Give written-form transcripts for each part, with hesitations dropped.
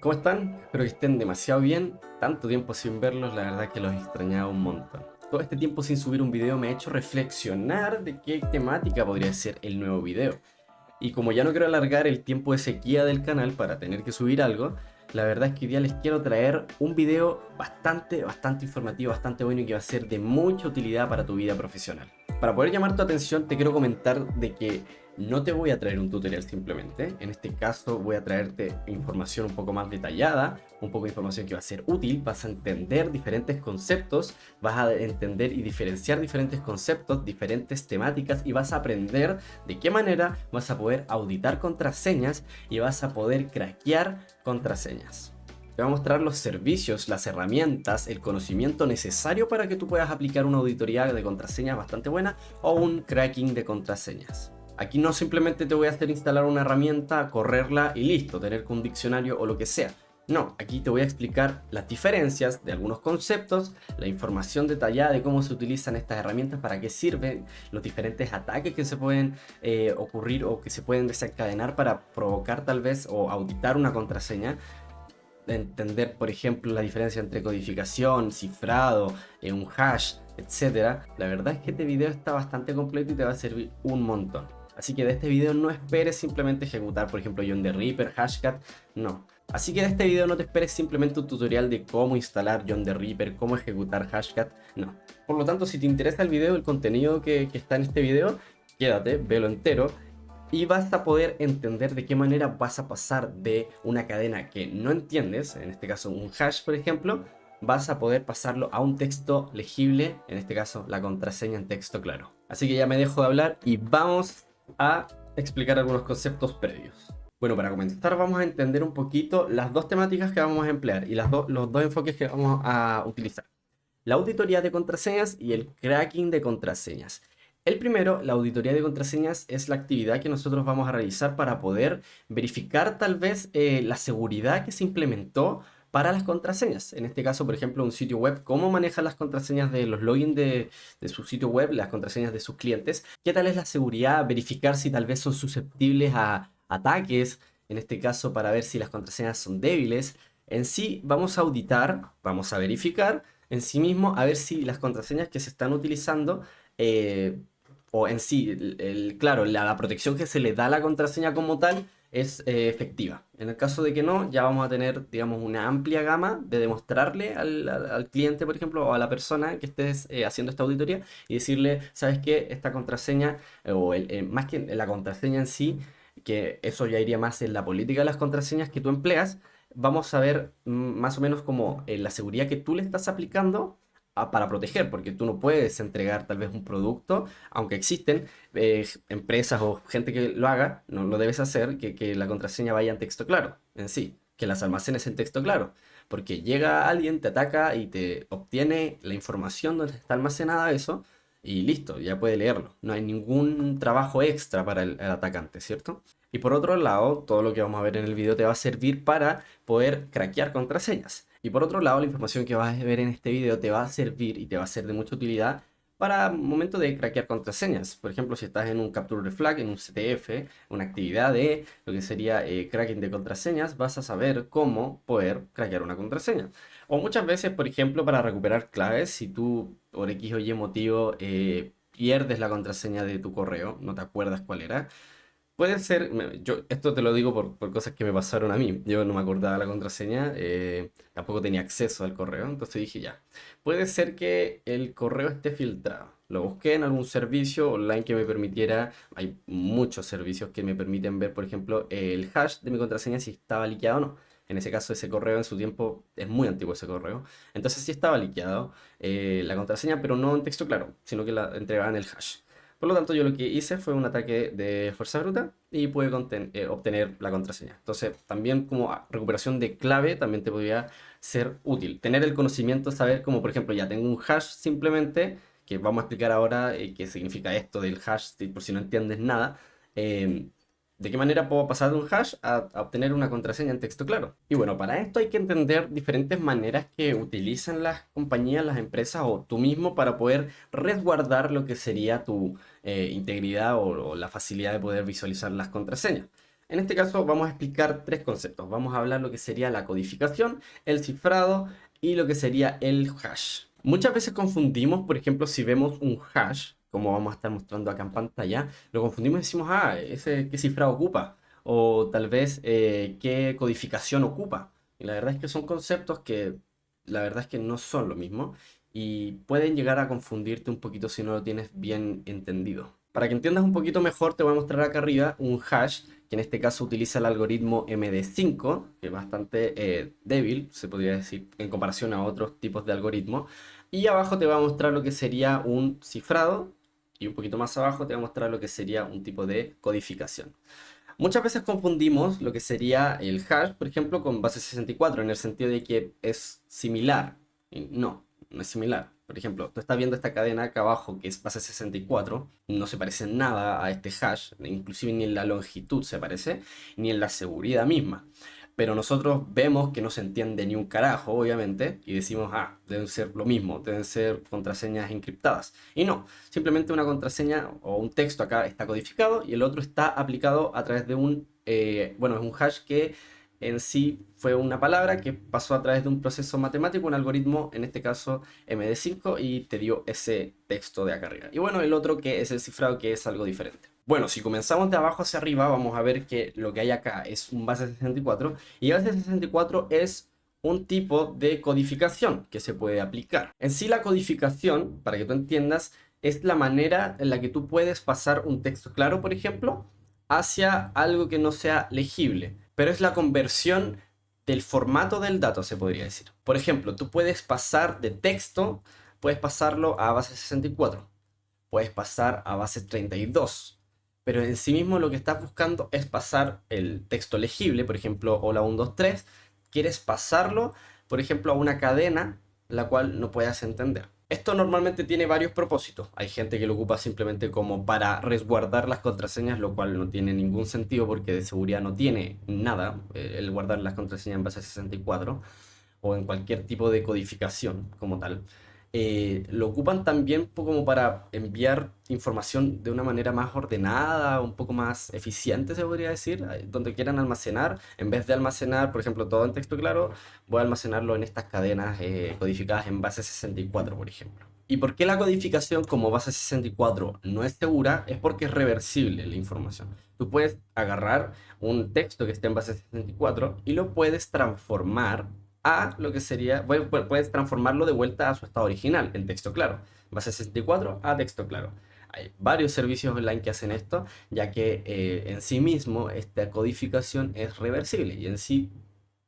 ¿Cómo están? Espero que estén demasiado bien. Tanto tiempo sin verlos, la verdad que los extrañaba un montón. Todo este tiempo sin subir un video me ha hecho reflexionar de qué temática podría ser el nuevo video. Y como ya no quiero alargar el tiempo de sequía del canal para tener que subir algo, la verdad es que hoy día les quiero traer un video bastante informativo, bastante bueno y que va a ser de mucha utilidad para tu vida profesional. Para poder llamar tu atención, te quiero comentar de que no te voy a traer un tutorial simplemente. En este caso voy a traerte información un poco más detallada, un poco de información que va a ser útil, vas a entender diferentes conceptos, vas a entender y diferenciar diferentes conceptos, diferentes temáticas y vas a aprender de qué manera vas a poder auditar contraseñas y vas a poder craquear contraseñas. Te voy a mostrar los servicios, las herramientas, el conocimiento necesario para que tú puedas aplicar una auditoría de contraseñas bastante buena o un cracking de contraseñas. Aquí no simplemente te voy a hacer instalar una herramienta, correrla y listo, tener un diccionario o lo que sea. No, aquí te voy a explicar las diferencias de algunos conceptos, la información detallada de cómo se utilizan estas herramientas, para qué sirven, los diferentes ataques que se pueden ocurrir o que se pueden desencadenar para provocar tal vez o auditar una contraseña. De entender, por ejemplo, la diferencia entre codificación, cifrado, un hash, etcétera. La verdad es que este video está bastante completo y te va a servir un montón. Así que de este video no esperes simplemente ejecutar, por ejemplo, John the Ripper, Hashcat, no. Así que de este video no te esperes simplemente un tutorial de cómo instalar John the Ripper, cómo ejecutar Hashcat, no. Por lo tanto, si te interesa el video, el contenido que está en este video, quédate, velo entero y vas a poder entender de qué manera vas a pasar de una cadena que no entiendes, en este caso un hash por ejemplo, vas a poder pasarlo a un texto legible, en este caso la contraseña en texto claro. Así que ya me dejo de hablar y vamos a explicar algunos conceptos previos. Bueno, para comenzar vamos a entender un poquito las dos temáticas que vamos a emplear y los dos enfoques que vamos a utilizar: la auditoría de contraseñas y el cracking de contraseñas. El primero, la auditoría de contraseñas, es la actividad que nosotros vamos a realizar para poder verificar tal vez la seguridad que se implementó para las contraseñas. En este caso, por ejemplo, un sitio web, cómo maneja las contraseñas de los logins de su sitio web, las contraseñas de sus clientes, qué tal es la seguridad, verificar si tal vez son susceptibles a ataques, en este caso para ver si las contraseñas son débiles. En sí, vamos a auditar, vamos a verificar en sí mismo a ver si las contraseñas que se están utilizando eh, o en sí, claro, la protección que se le da a la contraseña como tal es efectiva. En el caso de que no, ya vamos a tener, digamos, una amplia gama de demostrarle al cliente, por ejemplo, o a la persona que estés haciendo esta auditoría y decirle, ¿sabes qué? Esta contraseña, más que la contraseña en sí, que eso ya iría más en la política de las contraseñas que tú empleas, vamos a ver más o menos como la seguridad que tú le estás aplicando para proteger, porque tú no puedes entregar tal vez un producto, aunque existen empresas o gente que lo haga, no lo debes hacer, que la contraseña vaya en texto claro en sí, que las almacenes en texto claro, porque llega alguien, te ataca y te obtiene la información donde está almacenada eso, y listo, ya puede leerlo. No hay ningún trabajo extra para el atacante, ¿cierto? Y por otro lado, todo lo que vamos a ver en el video te va a servir para poder craquear contraseñas. Y por otro lado, la información que vas a ver en este video te va a servir y te va a ser de mucha utilidad para momento de craquear contraseñas. Por ejemplo, si estás en un Capture the Flag, en un CTF, una actividad de lo que sería cracking de contraseñas, vas a saber cómo poder craquear una contraseña. O muchas veces, por ejemplo, para recuperar claves, si tú por X o Y motivo pierdes la contraseña de tu correo, no te acuerdas cuál era. Puede ser, yo esto te lo digo por cosas que me pasaron a mí. Yo no me acordaba la contraseña, tampoco tenía acceso al correo, entonces dije ya. Puede ser que el correo esté filtrado. Lo busqué en algún servicio online que me permitiera. Hay muchos servicios que me permiten ver, por ejemplo, el hash de mi contraseña, si estaba liqueado o no. En ese caso, ese correo en su tiempo es muy antiguo ese correo. Entonces sí estaba liqueado la contraseña, pero no en texto claro, sino que la entregaban el hash. Por lo tanto, yo lo que hice fue un ataque de fuerza bruta y pude obtener la contraseña. Entonces, también como recuperación de clave, también te podría ser útil. Tener el conocimiento, saber como, por ejemplo, ya tengo un hash simplemente, que vamos a explicar ahora qué significa esto del hash, por si no entiendes nada. eh, ¿De qué manera puedo pasar de un hash a obtener una contraseña en texto claro? Y bueno, para esto hay que entender diferentes maneras que utilizan las compañías, las empresas o tú mismo para poder resguardar lo que sería tu integridad o la facilidad de poder visualizar las contraseñas. En este caso vamos a explicar tres conceptos. Vamos a hablar lo que sería la codificación, el cifrado y lo que sería el hash. Muchas veces confundimos, por ejemplo, si vemos un hash, como vamos a estar mostrando acá en pantalla, lo confundimos y decimos, ah, ese qué cifrado ocupa, o tal vez qué codificación ocupa. Y la verdad es que son conceptos que la verdad es que no son lo mismo y pueden llegar a confundirte un poquito si no lo tienes bien entendido. Para que entiendas un poquito mejor, te voy a mostrar acá arriba un hash que en este caso utiliza el algoritmo MD5, que es bastante débil, se podría decir, en comparación a otros tipos de algoritmos. Y abajo te voy a mostrar lo que sería un cifrado, y un poquito más abajo te voy a mostrar lo que sería un tipo de codificación. Muchas veces confundimos lo que sería el hash, por ejemplo, con base 64, en el sentido de que es similar. Y no, no es similar. Por ejemplo, tú estás viendo esta cadena acá abajo que es base 64, no se parece en nada a este hash, inclusive ni en la longitud se parece, ni en la seguridad misma. Pero nosotros vemos que no se entiende ni un carajo, obviamente, y decimos, ah, deben ser lo mismo, deben ser contraseñas encriptadas. Y no, simplemente una contraseña o un texto acá está codificado y el otro está aplicado a través de bueno, es un hash que en sí fue una palabra que pasó a través de un proceso matemático, un algoritmo, en este caso MD5, y te dio ese texto de acá arriba. Y bueno, el otro que es el cifrado, que es algo diferente. Bueno, si comenzamos de abajo hacia arriba, vamos a ver que lo que hay acá es un base 64, y base 64 es un tipo de codificación que se puede aplicar. En sí, la codificación, para que tú entiendas, es la manera en la que tú puedes pasar un texto claro, por ejemplo, hacia algo que no sea legible, pero es la conversión del formato del dato, se podría decir. Por ejemplo, tú puedes pasar de texto, puedes pasarlo a base 64, puedes pasar a base 32, pero en sí mismo lo que estás buscando es pasar el texto legible, por ejemplo, hola 123, quieres pasarlo, por ejemplo, a una cadena la cual no puedas entender. Esto normalmente tiene varios propósitos. Hay gente que lo ocupa simplemente como para resguardar las contraseñas, lo cual no tiene ningún sentido porque de seguridad no tiene nada el guardar las contraseñas en base 64 o en cualquier tipo de codificación como tal. Lo ocupan también como para enviar información de una manera más ordenada, un poco más eficiente, se podría decir, donde quieran almacenar. En vez de almacenar, por ejemplo, todo en texto claro, voy a almacenarlo en estas cadenas codificadas en base 64, por ejemplo. ¿Y por qué la codificación como base 64 no es segura? Es porque es reversible la información. Tú puedes agarrar un texto que esté en base 64 y lo puedes transformar a lo que sería, puedes transformarlo de vuelta a su estado original, en texto claro. Base 64 a texto claro. Hay varios servicios online que hacen esto, ya que en sí mismo esta codificación es reversible y en sí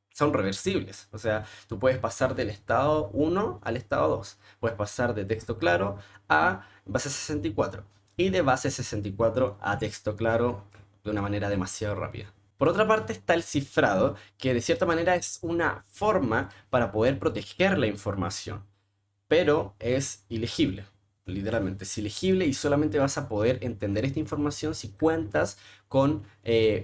son reversibles. O sea, tú puedes pasar del estado 1 al estado 2. Puedes pasar de texto claro a base 64 y de base 64 a texto claro de una manera demasiado rápida. Por otra parte está el cifrado, que de cierta manera es una forma para poder proteger la información, pero es ilegible. Literalmente, es ilegible y solamente vas a poder entender esta información si cuentas con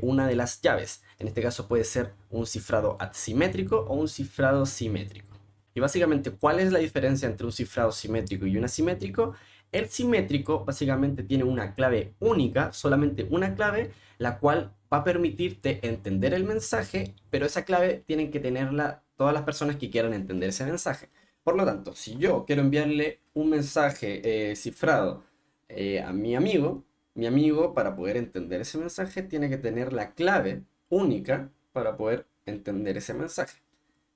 una de las llaves. En este caso puede ser un cifrado asimétrico o un cifrado simétrico. Y básicamente, ¿cuál es la diferencia entre un cifrado simétrico y un asimétrico? El simétrico básicamente tiene una clave única, solamente una clave, la cual va a permitirte entender el mensaje, pero esa clave tienen que tenerla todas las personas que quieran entender ese mensaje. Por lo tanto, si yo quiero enviarle un mensaje cifrado a mi amigo para poder entender ese mensaje tiene que tener la clave única para poder entender ese mensaje.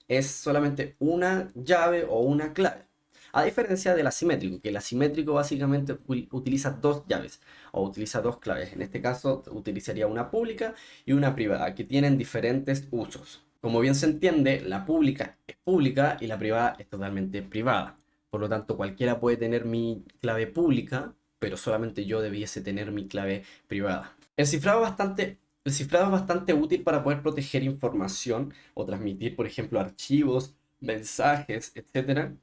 Es solamente una llave o una clave. A diferencia del asimétrico, que el asimétrico básicamente utiliza dos llaves o utiliza dos claves. En este caso utilizaría una pública y una privada, que tienen diferentes usos. Como bien se entiende, la pública es pública y la privada es totalmente privada. Por lo tanto, cualquiera puede tener mi clave pública, pero solamente yo debiese tener mi clave privada. El cifrado es bastante útil para poder proteger información o transmitir, por ejemplo, archivos, mensajes, etcétera,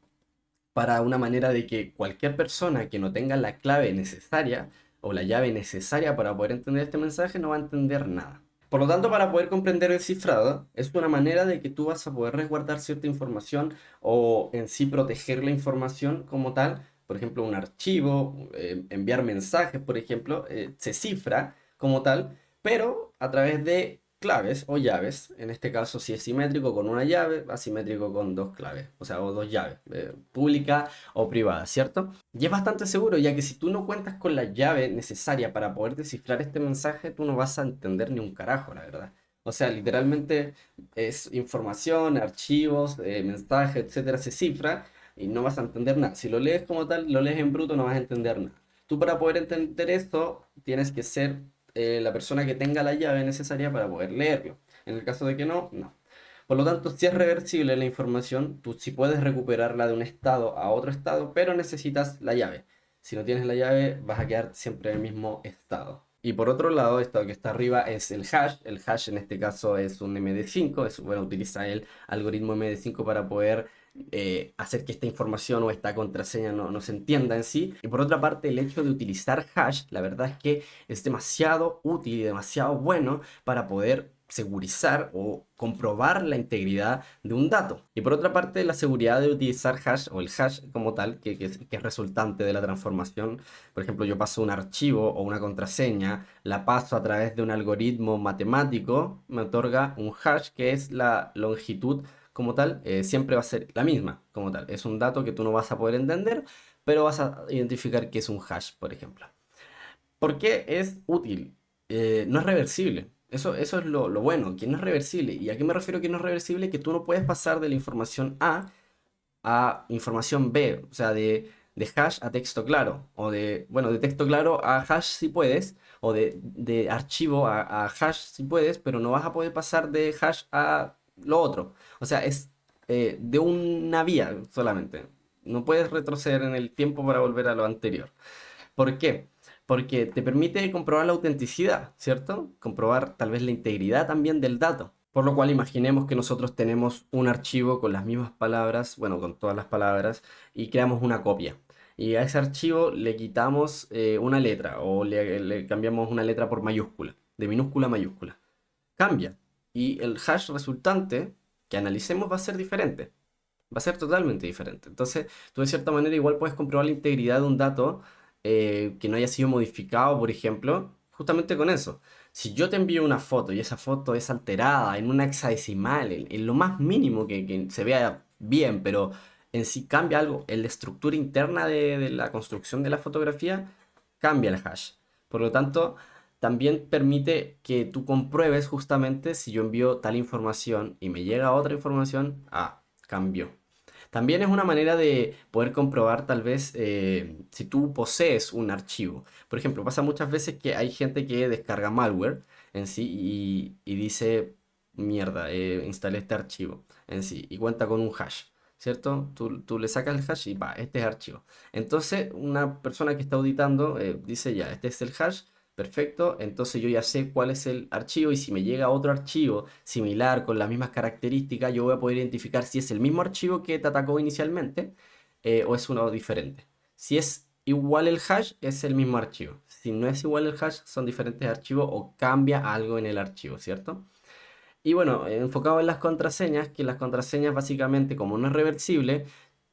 para una manera de que cualquier persona que no tenga la clave necesaria o la llave necesaria para poder entender este mensaje no va a entender nada. Por lo tanto, para poder comprender el cifrado, es una manera de que tú vas a poder resguardar cierta información o en sí proteger la información como tal. Por ejemplo, un archivo, enviar mensajes, por ejemplo, se cifra como tal, pero a través de claves o llaves. En este caso, si es simétrico con una llave, asimétrico con dos claves, o sea, o dos llaves, pública o privada, ¿cierto? Y es bastante seguro, ya que si tú no cuentas con la llave necesaria para poder descifrar este mensaje, tú no vas a entender ni un carajo, la verdad. O sea, literalmente es información, archivos, mensajes, etcétera, se cifra y no vas a entender nada. Si lo lees como tal, lo lees en bruto, no vas a entender nada. Tú para poder entender esto, tienes que ser la persona que tenga la llave necesaria para poder leerlo. En el caso de que no, no. Por lo tanto, si es reversible la información, tú sí puedes recuperarla de un estado a otro estado, pero necesitas la llave. Si no tienes la llave, vas a quedar siempre en el mismo estado. Y por otro lado, esto que está arriba es el hash. El hash en este caso es un MD5, bueno, utiliza el algoritmo MD5 para poder hacer que esta información o esta contraseña no se entienda en sí. Y por otra parte, el hecho de utilizar hash, la verdad es que es demasiado útil y demasiado bueno para poder segurizar o comprobar la integridad de un dato. Y por otra parte, la seguridad de utilizar hash o el hash como tal, que es resultante de la transformación. Por ejemplo, yo paso un archivo o una contraseña, la paso a través de un algoritmo matemático, me otorga un hash que es la longitud como tal, siempre va a ser la misma como tal. Es un dato que tú no vas a poder entender, pero vas a identificar que es un hash, por ejemplo. ¿Por qué es útil? No es reversible. Eso es lo bueno, que no es reversible. ¿Y a qué me refiero que no es reversible? Que tú no puedes pasar de la información A información B, o sea, de hash a texto claro, o bueno, de texto claro a hash si puedes, o de archivo a hash si puedes, pero no vas a poder pasar de hash a lo otro. O sea, es de una vía solamente. No puedes retroceder en el tiempo para volver a lo anterior. ¿Por qué? Porque te permite comprobar la autenticidad, ¿cierto? Comprobar tal vez la integridad también del dato. Por lo cual imaginemos que nosotros tenemos un archivo con las mismas palabras, bueno, con todas las palabras, y creamos una copia. Y a ese archivo le quitamos una letra o le cambiamos una letra por mayúscula, de minúscula a mayúscula. Cambia. Y el hash resultante que analicemos va a ser diferente. Va a ser totalmente diferente. Entonces, tú de cierta manera igual puedes comprobar la integridad de un dato que no haya sido modificado, por ejemplo, justamente con eso. Si yo te envío una foto y esa foto es alterada en una hexadecimal, en lo más mínimo que se vea bien, pero en sí cambia algo en la estructura interna de la construcción de la fotografía, cambia el hash. Por lo tanto, también permite que tú compruebes justamente si yo envío tal información y me llega otra información, cambió. También es una manera de poder comprobar tal vez si tú posees un archivo. Por ejemplo, pasa muchas veces que hay gente que descarga malware en sí y dice, mierda, instalé este archivo en sí y cuenta con un hash, ¿cierto? Tú le sacas el hash y va, este es archivo. Entonces, una persona que está auditando dice, ya, este es el hash. Perfecto, entonces yo ya sé cuál es el archivo y si me llega otro archivo similar con las mismas características, yo voy a poder identificar si es el mismo archivo que te atacó inicialmente o es uno diferente. Si es igual el hash, es el mismo archivo. Si no es igual el hash, son diferentes archivos o cambia algo en el archivo, ¿cierto? Y bueno, enfocado en las contraseñas, que las contraseñas básicamente como no es reversible,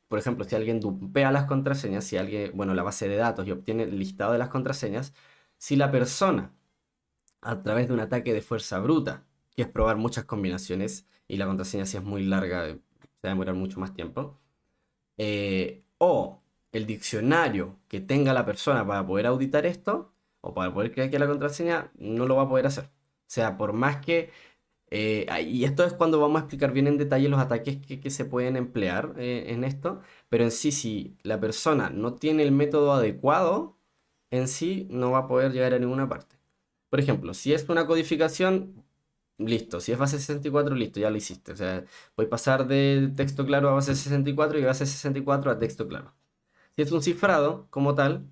por ejemplo, si alguien dupea las contraseñas, si alguien, bueno, la base de datos y obtiene el listado de las contraseñas, si la persona, a través de un ataque de fuerza bruta, que es probar muchas combinaciones, y la contraseña si es muy larga, se va a demorar mucho más tiempo, o el diccionario que tenga la persona para poder auditar esto, o para poder crear que la contraseña, no lo va a poder hacer. O sea, por más que y esto es cuando vamos a explicar bien en detalle los ataques que se pueden emplear en esto, pero en sí, si la persona no tiene el método adecuado, en sí no va a poder llegar a ninguna parte. Por ejemplo, si es una codificación, listo. Si es base 64, listo, ya lo hiciste. O sea, voy a pasar de texto claro a base 64 y base 64 a texto claro. Si es un cifrado como tal,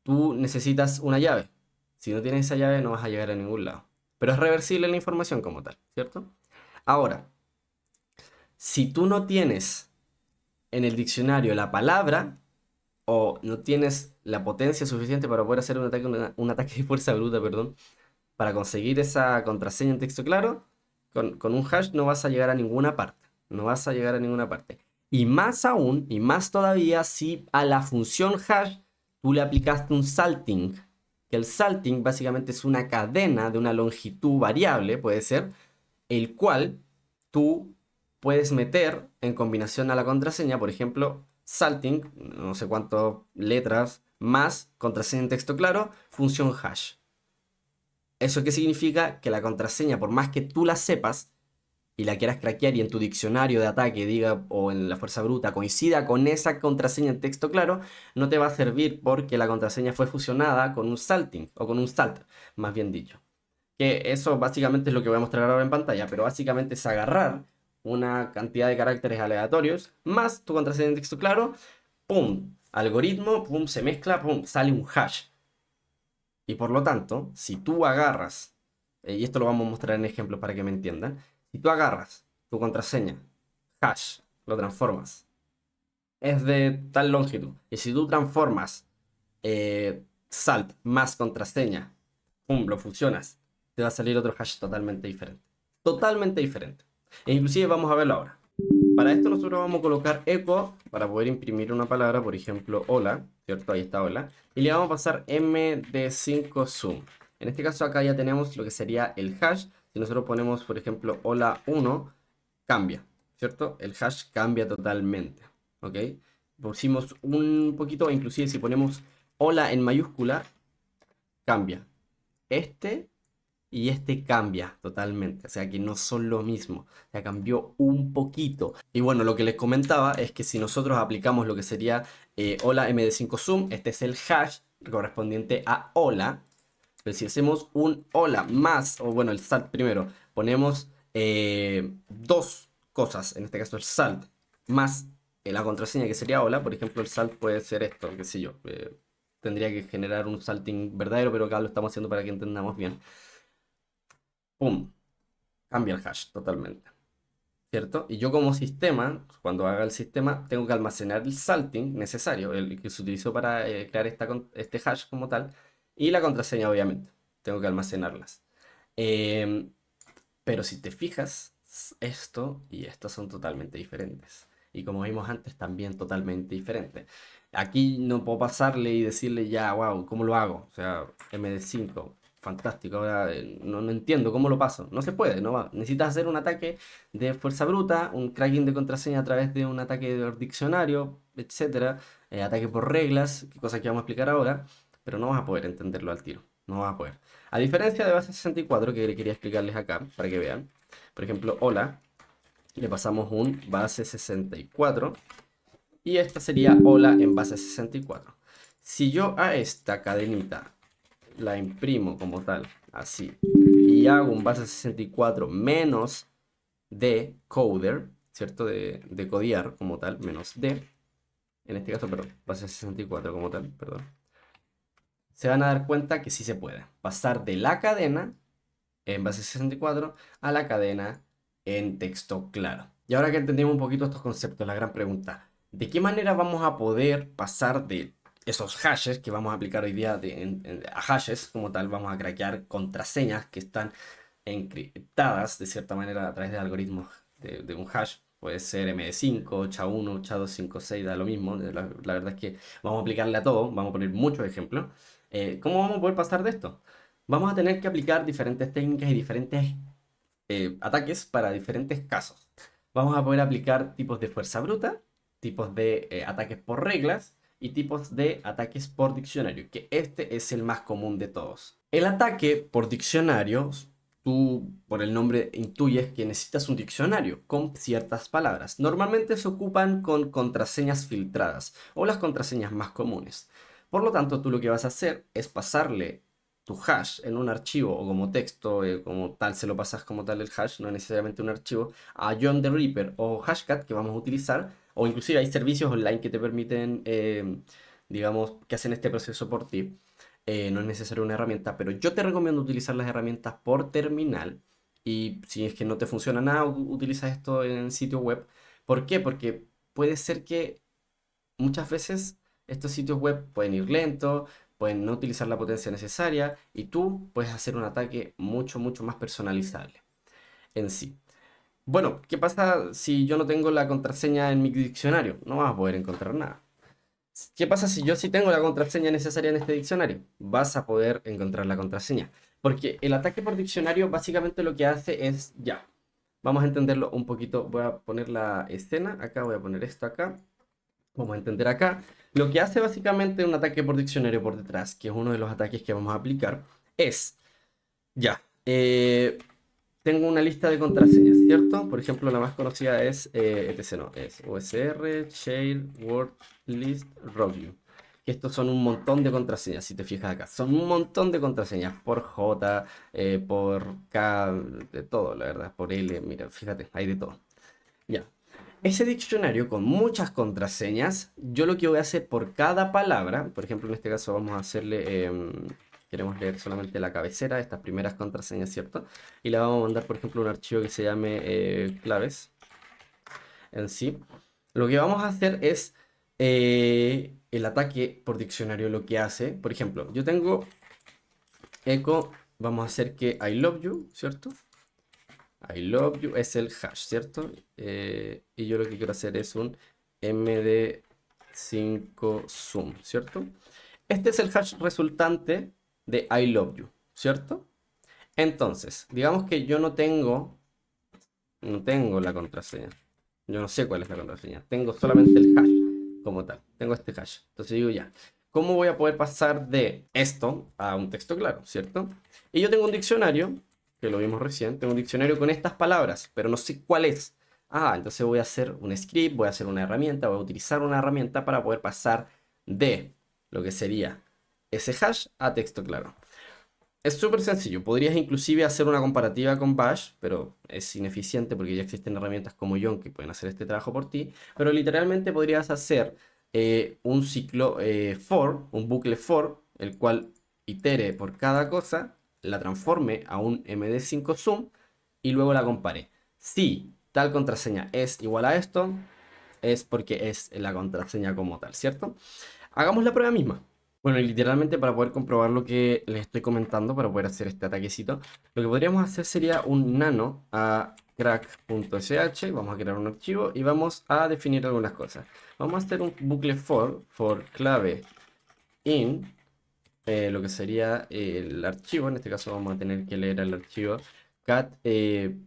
tú necesitas una llave. Si no tienes esa llave, no vas a llegar a ningún lado. Pero es reversible la información como tal, ¿cierto? Ahora, si tú no tienes en el diccionario la palabra o no tienes la potencia suficiente para poder hacer un ataque de fuerza bruta, perdón, para conseguir esa contraseña en texto claro, con un hash no vas a llegar a ninguna parte. No vas a llegar a ninguna parte. Y más aún, y más todavía, si a la función hash tú le aplicaste un salting. Que el salting básicamente es una cadena de una longitud variable, puede ser, el cual tú puedes meter en combinación a la contraseña, por ejemplo, salting, no sé cuántas letras, más contraseña en texto claro, función hash. ¿Eso qué significa? Que la contraseña, por más que tú la sepas y la quieras craquear y en tu diccionario de ataque diga o en la fuerza bruta coincida con esa contraseña en texto claro, no te va a servir porque la contraseña fue fusionada con un salting o con un salt, más bien dicho. Que eso básicamente es lo que voy a mostrar ahora en pantalla, pero básicamente es agarrar una cantidad de caracteres aleatorios más tu contraseña en texto claro, ¡pum! Algoritmo, ¡pum! Se mezcla, ¡pum! Sale un hash. Y por lo tanto, si tú agarras, y esto lo vamos a mostrar en ejemplos para que me entiendan, si tú agarras tu contraseña, hash, lo transformas, es de tal longitud, y si tú transformas salt más contraseña, pum, lo fusionas, te va a salir otro hash totalmente diferente. Totalmente diferente. E inclusive vamos a verlo ahora. Para esto nosotros vamos a colocar echo para poder imprimir una palabra, por ejemplo, hola, ¿cierto? Ahí está hola. Y le vamos a pasar md5 zoom. En este caso acá ya tenemos lo que sería el hash. Si nosotros ponemos, por ejemplo, hola 1, cambia, ¿cierto? El hash cambia totalmente, ¿ok? Pusimos un poquito, inclusive si ponemos hola en mayúscula, cambia. Este y este cambia totalmente, o sea que no son lo mismo, o sea, cambió un poquito. Y bueno, lo que les comentaba es que si nosotros aplicamos lo que sería hola md5 zoom, este es el hash correspondiente a hola, pero si hacemos un hola más, o bueno, el salt primero, ponemos dos cosas, en este caso el salt, más la contraseña que sería hola, por ejemplo, el salt puede ser esto, qué sé yo, tendría que generar un salting verdadero, pero acá lo estamos haciendo para que entendamos bien. ¡Pum! Cambia el hash totalmente, ¿cierto? Y yo como sistema, cuando haga el sistema, tengo que almacenar el salting necesario, el que se utilizó para crear este hash como tal, y la contraseña, obviamente. Tengo que almacenarlas. Em, pero si te fijas, esto y esto son totalmente diferentes. Y como vimos antes, también totalmente diferentes. Aquí no puedo pasarle y decirle ya, wow, ¿cómo lo hago? O sea, MD5, fantástico. Ahora no entiendo cómo lo paso. No se puede, no va. Necesitas hacer un ataque de fuerza bruta, un cracking de contraseña a través de un ataque de diccionario, etcétera. Ataque por reglas, cosa que vamos a explicar ahora. Pero no vas a poder entenderlo al tiro. No vas a poder. A diferencia de base 64, que quería explicarles acá, para que vean. Por ejemplo, hola, le pasamos un base 64 y esta sería hola en base 64. Si yo a esta cadenita la imprimo como tal, así, y hago un base 64 menos de coder, ¿cierto? De codear como tal, menos d, en este caso, perdón, base 64 como tal, perdón, se van a dar cuenta que sí se puede pasar de la cadena en base 64 a la cadena en texto claro. Y ahora que entendimos un poquito estos conceptos, la gran pregunta, ¿de qué manera vamos a poder pasar de esos hashes que vamos a aplicar hoy día a hashes como tal? Vamos a craquear contraseñas que están encriptadas de cierta manera a través de algoritmos de un hash. Puede ser MD5, SHA-1, SHA-256, da lo mismo. La verdad es que vamos a aplicarle a todo, vamos a poner muchos ejemplos. ¿Cómo vamos a poder pasar de esto? Vamos a tener que aplicar diferentes técnicas y diferentes ataques para diferentes casos. Vamos a poder aplicar tipos de fuerza bruta, tipos de ataques por reglas y tipos de ataques por diccionario, que este es el más común de todos. El ataque por diccionario, tú por el nombre intuyes que necesitas un diccionario con ciertas palabras. Normalmente se ocupan con contraseñas filtradas o las contraseñas más comunes. Por lo tanto, tú lo que vas a hacer es pasarle tu hash en un archivo o como texto, como tal, se lo pasas como tal el hash, no necesariamente un archivo, a John the Ripper o Hashcat que vamos a utilizar, o inclusive hay servicios online que te permiten, digamos, que hacen este proceso por ti. No es necesario una herramienta, pero yo te recomiendo utilizar las herramientas por terminal. Y si es que no te funciona nada, utiliza esto en sitio web. ¿Por qué? Porque puede ser que muchas veces estos sitios web pueden ir lento, pueden no utilizar la potencia necesaria y tú puedes hacer un ataque mucho, mucho más personalizable en sí. Bueno, ¿qué pasa si yo no tengo la contraseña en mi diccionario? No vas a poder encontrar nada. ¿Qué pasa si yo sí tengo la contraseña necesaria en este diccionario? Vas a poder encontrar la contraseña. Porque el ataque por diccionario básicamente lo que hace es, ya, vamos a entenderlo un poquito. Voy a poner la escena acá, voy a poner esto acá. Vamos a entender acá. Lo que hace básicamente un ataque por diccionario por detrás, que es uno de los ataques que vamos a aplicar, es, ya, tengo una lista de contraseñas, ¿cierto? Por ejemplo, la más conocida es, etc. No, es USR, Share, Word, List, Rogue. Que estos son un montón de contraseñas, si te fijas acá. Son un montón de contraseñas por J, por K, de todo, la verdad, por L, mira, fíjate, hay de todo. Ya. Ese diccionario con muchas contraseñas, yo lo que voy a hacer por cada palabra, por ejemplo, en este caso vamos a hacerle, queremos leer solamente la cabecera, estas primeras contraseñas, ¿cierto? Y le vamos a mandar, por ejemplo, un archivo que se llame claves en sí. Lo que vamos a hacer es el ataque por diccionario, lo que hace, por ejemplo, yo tengo echo, vamos a hacer que I love you, ¿cierto? I love you es el hash, ¿cierto? Y yo lo que quiero hacer es un md5 zoom, ¿cierto? Este es el hash resultante de I love you, ¿cierto? Entonces, digamos que yo no tengo la contraseña. Yo no sé cuál es la contraseña. Tengo solamente el hash como tal. Tengo este hash. Entonces digo ya, ¿cómo voy a poder pasar de esto a un texto claro, ¿cierto? Y yo tengo un diccionario, que lo vimos recién, tengo un diccionario con estas palabras, pero no sé cuál es. Ah, entonces voy a hacer un script, voy a hacer una herramienta, voy a utilizar una herramienta para poder pasar de lo que sería ese hash a texto claro. Es súper sencillo. Podrías inclusive hacer una comparativa con Bash, pero es ineficiente porque ya existen herramientas como Yon que pueden hacer este trabajo por ti. Pero literalmente podrías hacer un ciclo for, un bucle for, el cual itere por cada cosa, la transforme a un MD5 zoom y luego la compare. Si tal contraseña es igual a esto, es porque es la contraseña como tal, ¿cierto? Hagamos la prueba misma. Bueno, y literalmente para poder comprobar lo que les estoy comentando, para poder hacer este ataquecito, lo que podríamos hacer sería un nano a crack.sh, vamos a crear un archivo y vamos a definir algunas cosas. Vamos a hacer un bucle for clave in, lo que sería el archivo, en este caso vamos a tener que leer el archivo cat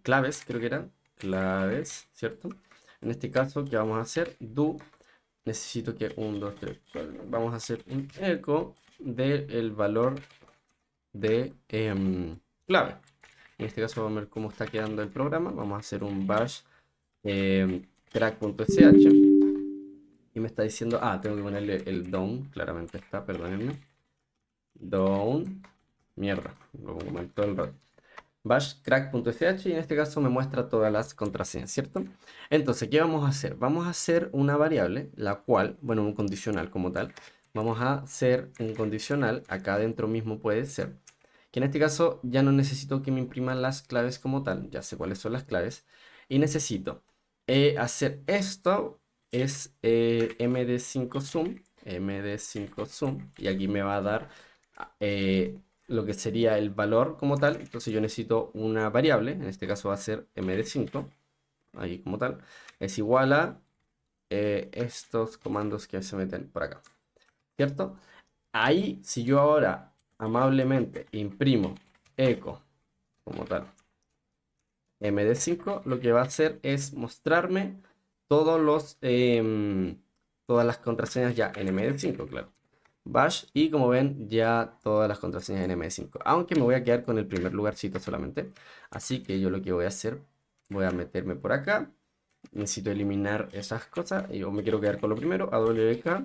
claves, creo que era, claves, ¿cierto? En este caso, ¿qué vamos a hacer? Do necesito que 1, 2, 3, 4. Vamos a hacer un eco del valor de clave. En este caso vamos a ver cómo está quedando el programa. Vamos a hacer un bash crack.sh y me está diciendo, tengo que ponerle el down, claramente está, perdónenme. Down, mierda, lo pongo todo el rato. Bash crack.sh y en este caso me muestra todas las contraseñas, ¿cierto? Entonces, ¿qué vamos a hacer? Vamos a hacer una variable, la cual, bueno, un condicional como tal. Vamos a hacer un condicional, acá adentro mismo puede ser, que en este caso ya no necesito que me impriman las claves como tal, ya sé cuáles son las claves, y necesito hacer esto, es md5 zoom, md5 zoom, y aquí me va a dar lo que sería el valor como tal. Entonces yo necesito una variable, en este caso va a ser md5, ahí como tal, es igual a estos comandos que se meten por acá, ¿cierto? Ahí, si yo ahora amablemente imprimo echo como tal md5, lo que va a hacer es mostrarme todos todas las contraseñas ya en md5, claro. Bash y como ven ya todas las contraseñas en M5, aunque me voy a quedar con el primer lugarcito solamente, así que yo lo que voy a hacer, voy a meterme por acá, necesito eliminar esas cosas y yo me quiero quedar con lo primero, AWK,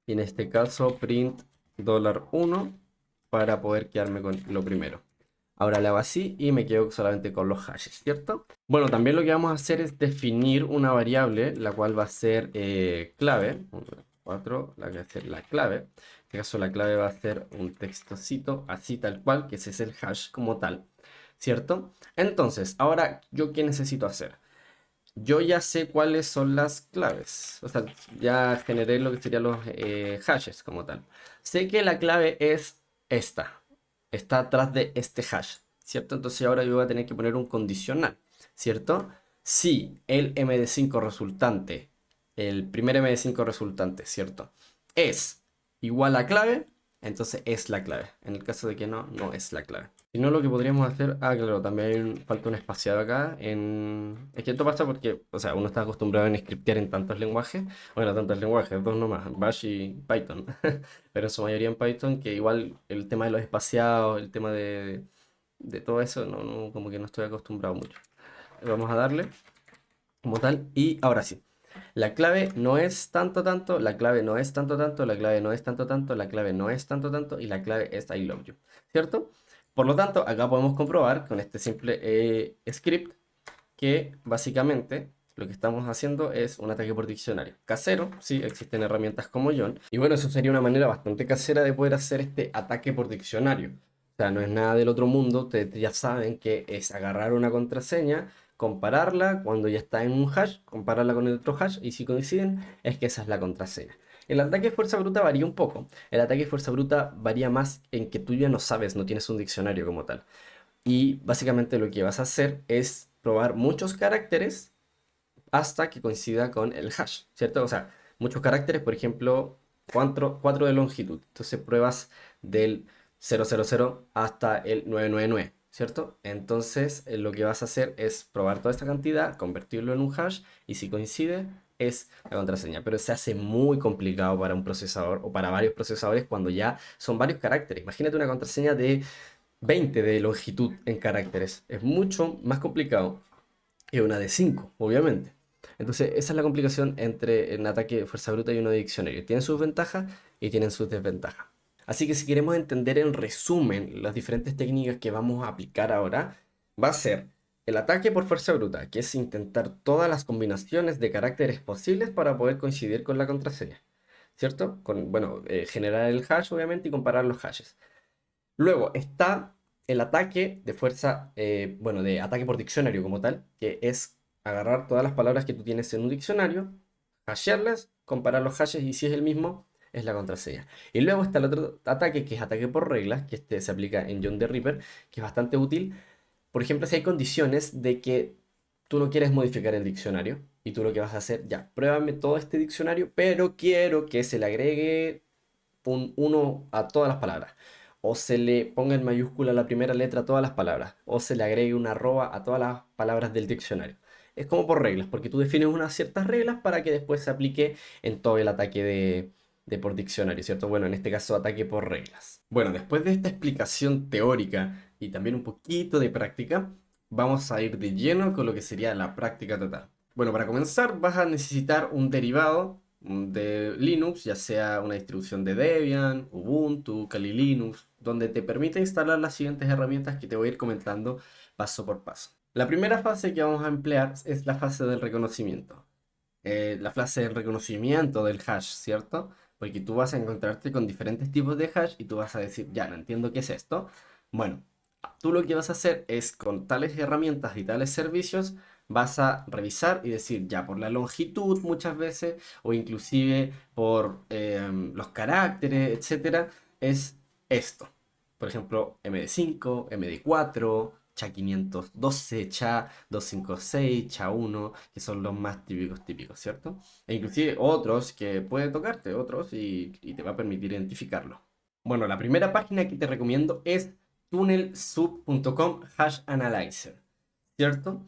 y en este caso print $1 para poder quedarme con lo primero. Ahora le hago así y me quedo solamente con los hashes, ¿cierto? Bueno, también lo que vamos a hacer es definir una variable, la cual va a ser clave, 4, la que va a ser la clave. En este caso la clave va a ser un textocito, así tal cual, que ese es el hash como tal, ¿cierto? Entonces, ahora, ¿yo qué necesito hacer? Yo ya sé cuáles son las claves, o sea, ya generé lo que serían los hashes como tal. Sé que la clave es esta, está atrás de este hash, ¿cierto? Entonces ahora yo voy a tener que poner un condicional, ¿cierto? Si el MD5 resultante el primer MD5 resultante, ¿cierto? Es igual a clave, entonces es la clave. En el caso de que no, no es la clave. Si no, lo que podríamos hacer, claro, también falta un espaciado acá. Es que esto pasa porque, o sea, uno está acostumbrado a scriptear en tantos lenguajes, bueno, tantos lenguajes, dos nomás, Bash y Python, pero en su mayoría en Python, que igual el tema de los espaciados, el tema de todo eso, como que no estoy acostumbrado mucho. Vamos a darle como tal, y ahora sí. La clave no es tanto tanto, la clave no es tanto tanto, la clave no es tanto tanto, la clave no es tanto tanto y la clave es I love you, ¿cierto? Por lo tanto, acá podemos comprobar con este simple script que básicamente lo que estamos haciendo es un ataque por diccionario. Casero, sí, existen herramientas como John. Y bueno, eso sería una manera bastante casera de poder hacer este ataque por diccionario. O sea, no es nada del otro mundo, ustedes ya saben que es agarrar una contraseña, compararla cuando ya está en un hash, compararla con el otro hash y si coinciden es que esa es la contraseña. El ataque de fuerza bruta varía un poco. El ataque de fuerza bruta varía más en que tú ya no sabes, no tienes un diccionario como tal. Y básicamente lo que vas a hacer es probar muchos caracteres hasta que coincida con el hash, ¿cierto? O sea, muchos caracteres, por ejemplo, 4 de longitud. Entonces pruebas del 000 hasta el 999, ¿cierto? Entonces lo que vas a hacer es probar toda esta cantidad, convertirlo en un hash y si coincide es la contraseña. Pero se hace muy complicado para un procesador o para varios procesadores cuando ya son varios caracteres. Imagínate una contraseña de 20 de longitud en caracteres. Es mucho más complicado que una de 5 obviamente. Entonces, esa es la complicación entre un ataque de fuerza bruta y uno de diccionario. Tienen sus ventajas y tienen sus desventajas. Así que si queremos entender en resumen las diferentes técnicas que vamos a aplicar ahora, va a ser el ataque por fuerza bruta, que es intentar todas las combinaciones de caracteres posibles para poder coincidir con la contraseña, ¿cierto? Bueno, generar el hash obviamente y comparar los hashes. Luego está el ataque de fuerza, bueno, de ataque por diccionario como tal, que es agarrar todas las palabras que tú tienes en un diccionario, hashearlas, comparar los hashes y si es el mismo, es la contraseña. Y luego está el otro ataque que es ataque por reglas, que este se aplica en John the Ripper, que es bastante útil. Por ejemplo, si hay condiciones de que tú no quieres modificar el diccionario y tú lo que vas a hacer, ya, pruébame todo este diccionario, pero quiero que se le agregue un 1 a todas las palabras, o se le ponga en mayúscula la primera letra a todas las palabras, o se le agregue una arroba a todas las palabras del diccionario. Es como por reglas, porque tú defines unas ciertas reglas para que después se aplique en todo el ataque de por diccionario, ¿cierto? Bueno, en este caso ataque por reglas. Bueno, después de esta explicación teórica y también un poquito de práctica, vamos a ir de lleno con lo que sería la práctica total. Bueno, para comenzar vas a necesitar un derivado de Linux, ya sea una distribución de Debian, Ubuntu, Kali Linux, donde te permite instalar las siguientes herramientas que te voy a ir comentando paso por paso. La primera fase que vamos a emplear es la fase del reconocimiento. La fase del reconocimiento del hash, ¿cierto? Porque tú vas a encontrarte con diferentes tipos de hash y tú vas a decir, ya, no entiendo qué es esto. Bueno, tú lo que vas a hacer es con tales herramientas y tales servicios, vas a revisar y decir, ya, por la longitud muchas veces, o inclusive por los caracteres, etcétera, es esto. Por ejemplo, MD5, MD4, SHA-512, SHA-256, SHA-1, que son los más típicos, ¿cierto? E inclusive otros que puede tocarte, otros, y te va a permitir identificarlo. Bueno, la primera página que te recomiendo es tunnelsub.com Hash Analyzer, ¿cierto?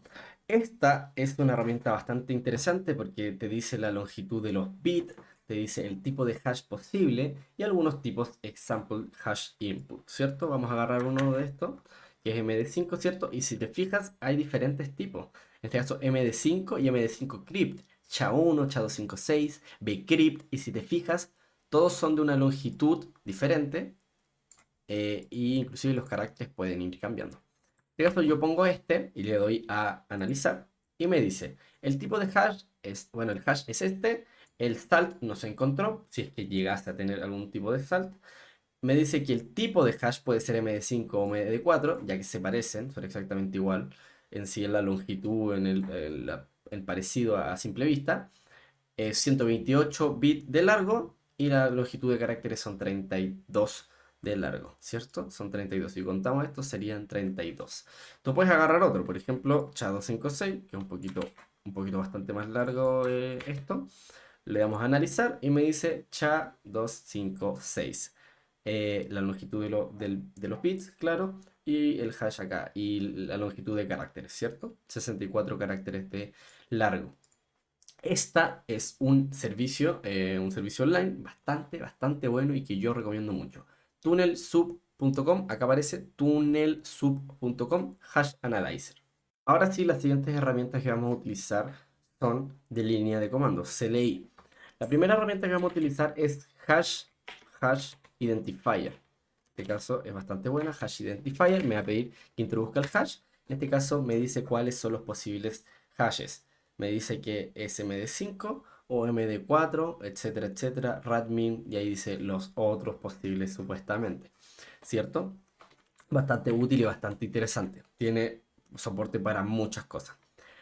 Esta es una herramienta bastante interesante porque te dice la longitud de los bits, te dice el tipo de hash posible y algunos tipos example hash input, ¿cierto? Vamos a agarrar uno de estos, que es MD5, ¿cierto? Y si te fijas, hay diferentes tipos. En este caso, MD5 y MD5 crypt, SHA-1, SHA-256, bcrypt, y si te fijas, todos son de una longitud diferente y inclusive los caracteres pueden ir cambiando. En este caso yo pongo este y le doy a analizar y me dice, el tipo de hash es, bueno, el hash es este, el salt no se encontró, si es que llegaste a tener algún tipo de salt. Me dice que el tipo de hash puede ser MD5 o MD4, ya que se parecen, son exactamente igual en sí en la longitud, en el parecido a simple vista. 128 bits de largo y la longitud de caracteres son 32 de largo, ¿cierto? Son 32. Si contamos esto, serían 32. Tú puedes agarrar otro, por ejemplo, SHA-256, que es un poquito un poquito bastante más largo esto. Le damos a analizar y me dice SHA-256. La longitud de los bits, claro, y el hash acá, y la longitud de caracteres, ¿cierto? 64 caracteres de largo. Esta es un servicio online bastante bueno y que yo recomiendo mucho. Tunnelsub.com, acá aparece tunnelsub.com hash analyzer. Ahora sí, las siguientes herramientas que vamos a utilizar son de línea de comandos, CLI. La primera herramienta que vamos a utilizar es hash identifier. En este caso es bastante buena, hash identifier. Me va a pedir que introduzca el hash. En este caso me dice cuáles son los posibles hashes. Me dice que es MD5 o MD4, etcétera, etcétera, radmin, y ahí dice los otros posibles supuestamente, ¿cierto? Bastante útil y bastante interesante. Tiene soporte para muchas cosas.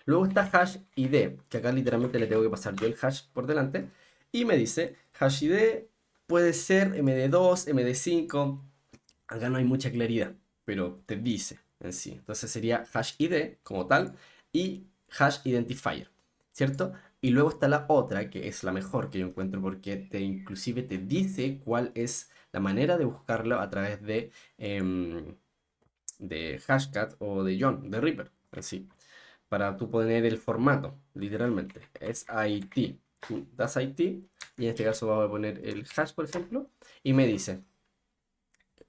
Luego está hash ID, que acá literalmente le tengo que pasar yo el hash por delante. Y me dice hash ID puede ser MD2, MD5. Acá no hay mucha claridad, pero te dice en sí. Entonces sería hash ID como tal y hash identifier, ¿cierto? Y luego está la otra, que es la mejor que yo encuentro porque inclusive te dice cuál es la manera de buscarlo a través de Hashcat o de John, de Reaper, así, para tú poner el formato, literalmente. Es IT. Tú das IT y en este caso vamos a poner el hash, por ejemplo, y me dice,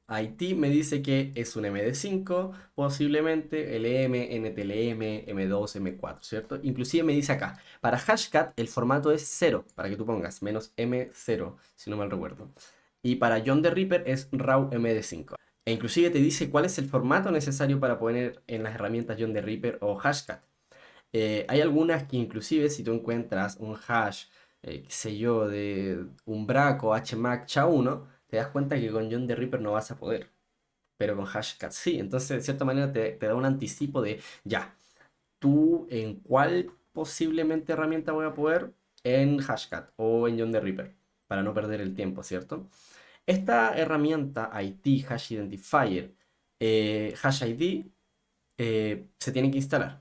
IT me dice que es un MD5, posiblemente LM, NTLM, M2, M4, ¿cierto? Inclusive me dice acá, para Hashcat el formato es 0, para que tú pongas, menos M0, si no mal recuerdo. Y para John the Reaper es RAW MD5. E inclusive te dice cuál es el formato necesario para poner en las herramientas John the Reaper o Hashcat. Hay algunas que inclusive si tú encuentras un hash, qué sé yo, de Umbraco, HMAC, SHA-1, te das cuenta que con John the Reaper no vas a poder, pero con Hashcat sí. Entonces, de cierta manera, te da un anticipo de, ya, tú en cuál posiblemente herramienta voy a poder, en Hashcat o en John the Reaper, para no perder el tiempo, ¿cierto? Esta herramienta IT Hash Identifier Hash ID se tiene que instalar.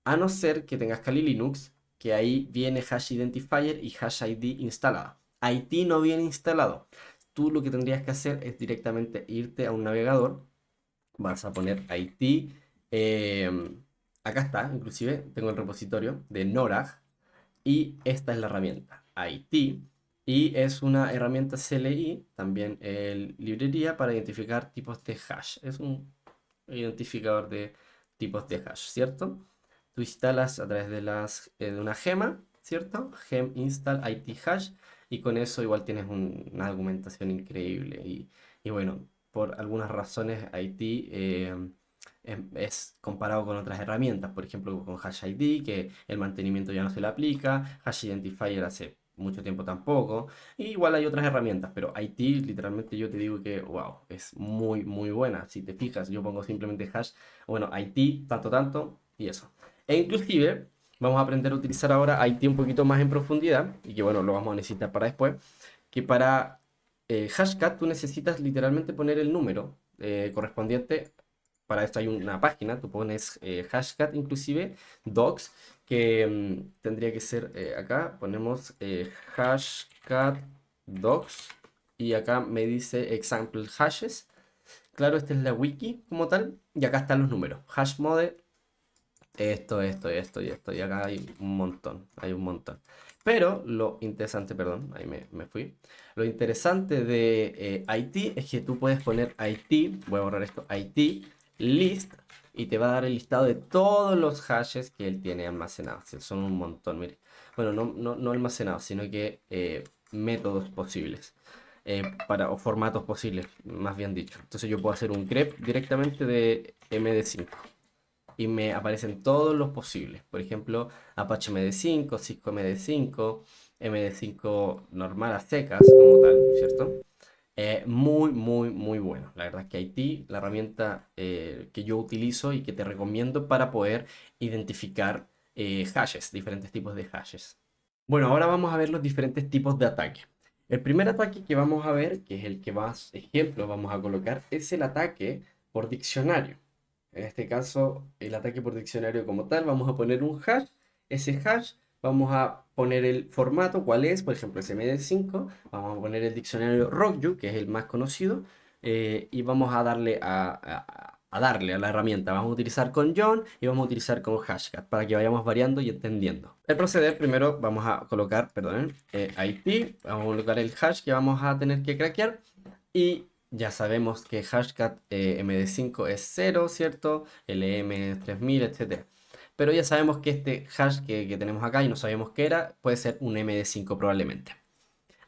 A no ser que tengas Kali Linux, que ahí viene Hash Identifier y Hash ID instalada. IT no viene instalado. Tú lo que tendrías que hacer es directamente irte a un navegador. Vas a poner IT. Acá está, inclusive tengo el repositorio de Norag. Y esta es la herramienta IT. Y es una herramienta CLI, también librería para identificar tipos de hash. Es un identificador de tipos de hash, ¿cierto? Tú instalas a través de una gema, ¿cierto? Gem install IT hash y con eso igual tienes una argumentación increíble. Y bueno, por algunas razones IT es comparado con otras herramientas, por ejemplo con Hash ID, que el mantenimiento ya no se le aplica, Hash Identifier hace mucho tiempo tampoco, y igual hay otras herramientas, pero IT literalmente yo te digo que, wow, es muy buena. Si te fijas, yo pongo simplemente hash, bueno, IT, tanto, y eso. E inclusive vamos a aprender a utilizar ahora IT un poquito más en profundidad, y que bueno, lo vamos a necesitar para después, que para Hashcat tú necesitas literalmente poner el número correspondiente. Para esto hay una página, tú pones Hashcat inclusive, docs, que tendría que ser acá, ponemos Hashcat docs, y acá me dice example hashes. Claro, esta es la wiki como tal, y acá están los números. Hashmode esto y esto. Y acá hay un montón, hay un montón. Pero lo interesante, perdón, ahí me fui. Lo interesante de IT es que tú puedes poner IT, voy a borrar esto, IT list, y te va a dar el listado de todos los hashes que él tiene almacenados. Son un montón, mire. Bueno, no almacenados, sino que métodos posibles. O formatos posibles, más bien dicho. Entonces yo puedo hacer un grep directamente de MD5 y me aparecen todos los posibles. Por ejemplo, Apache MD5, Cisco MD5, MD5 normal a secas, como tal, ¿cierto? Muy bueno. La verdad es que IT, la herramienta que yo utilizo y que te recomiendo para poder identificar hashes, diferentes tipos de hashes. Bueno, ahora vamos a ver los diferentes tipos de ataque. El primer ataque que vamos a ver, que es el que más ejemplos vamos a colocar, es el ataque por diccionario. En este caso, el ataque por diccionario como tal, vamos a poner un hash ese hash, vamos a poner el formato, cuál es, por ejemplo, SMD5, vamos a poner el diccionario RockYou, que es el más conocido, y vamos a darle a darle a la herramienta. Vamos a utilizar con John y vamos a utilizar con Hashcat para que vayamos variando y entendiendo. El proceder, primero vamos a colocar, perdón, IP, vamos a colocar el hash que vamos a tener que craquear y ya sabemos que Hashcat MD5 es 0, ¿cierto? LM es 3000, etc. Pero ya sabemos que este hash que tenemos acá y no sabíamos qué era, puede ser un MD5 probablemente.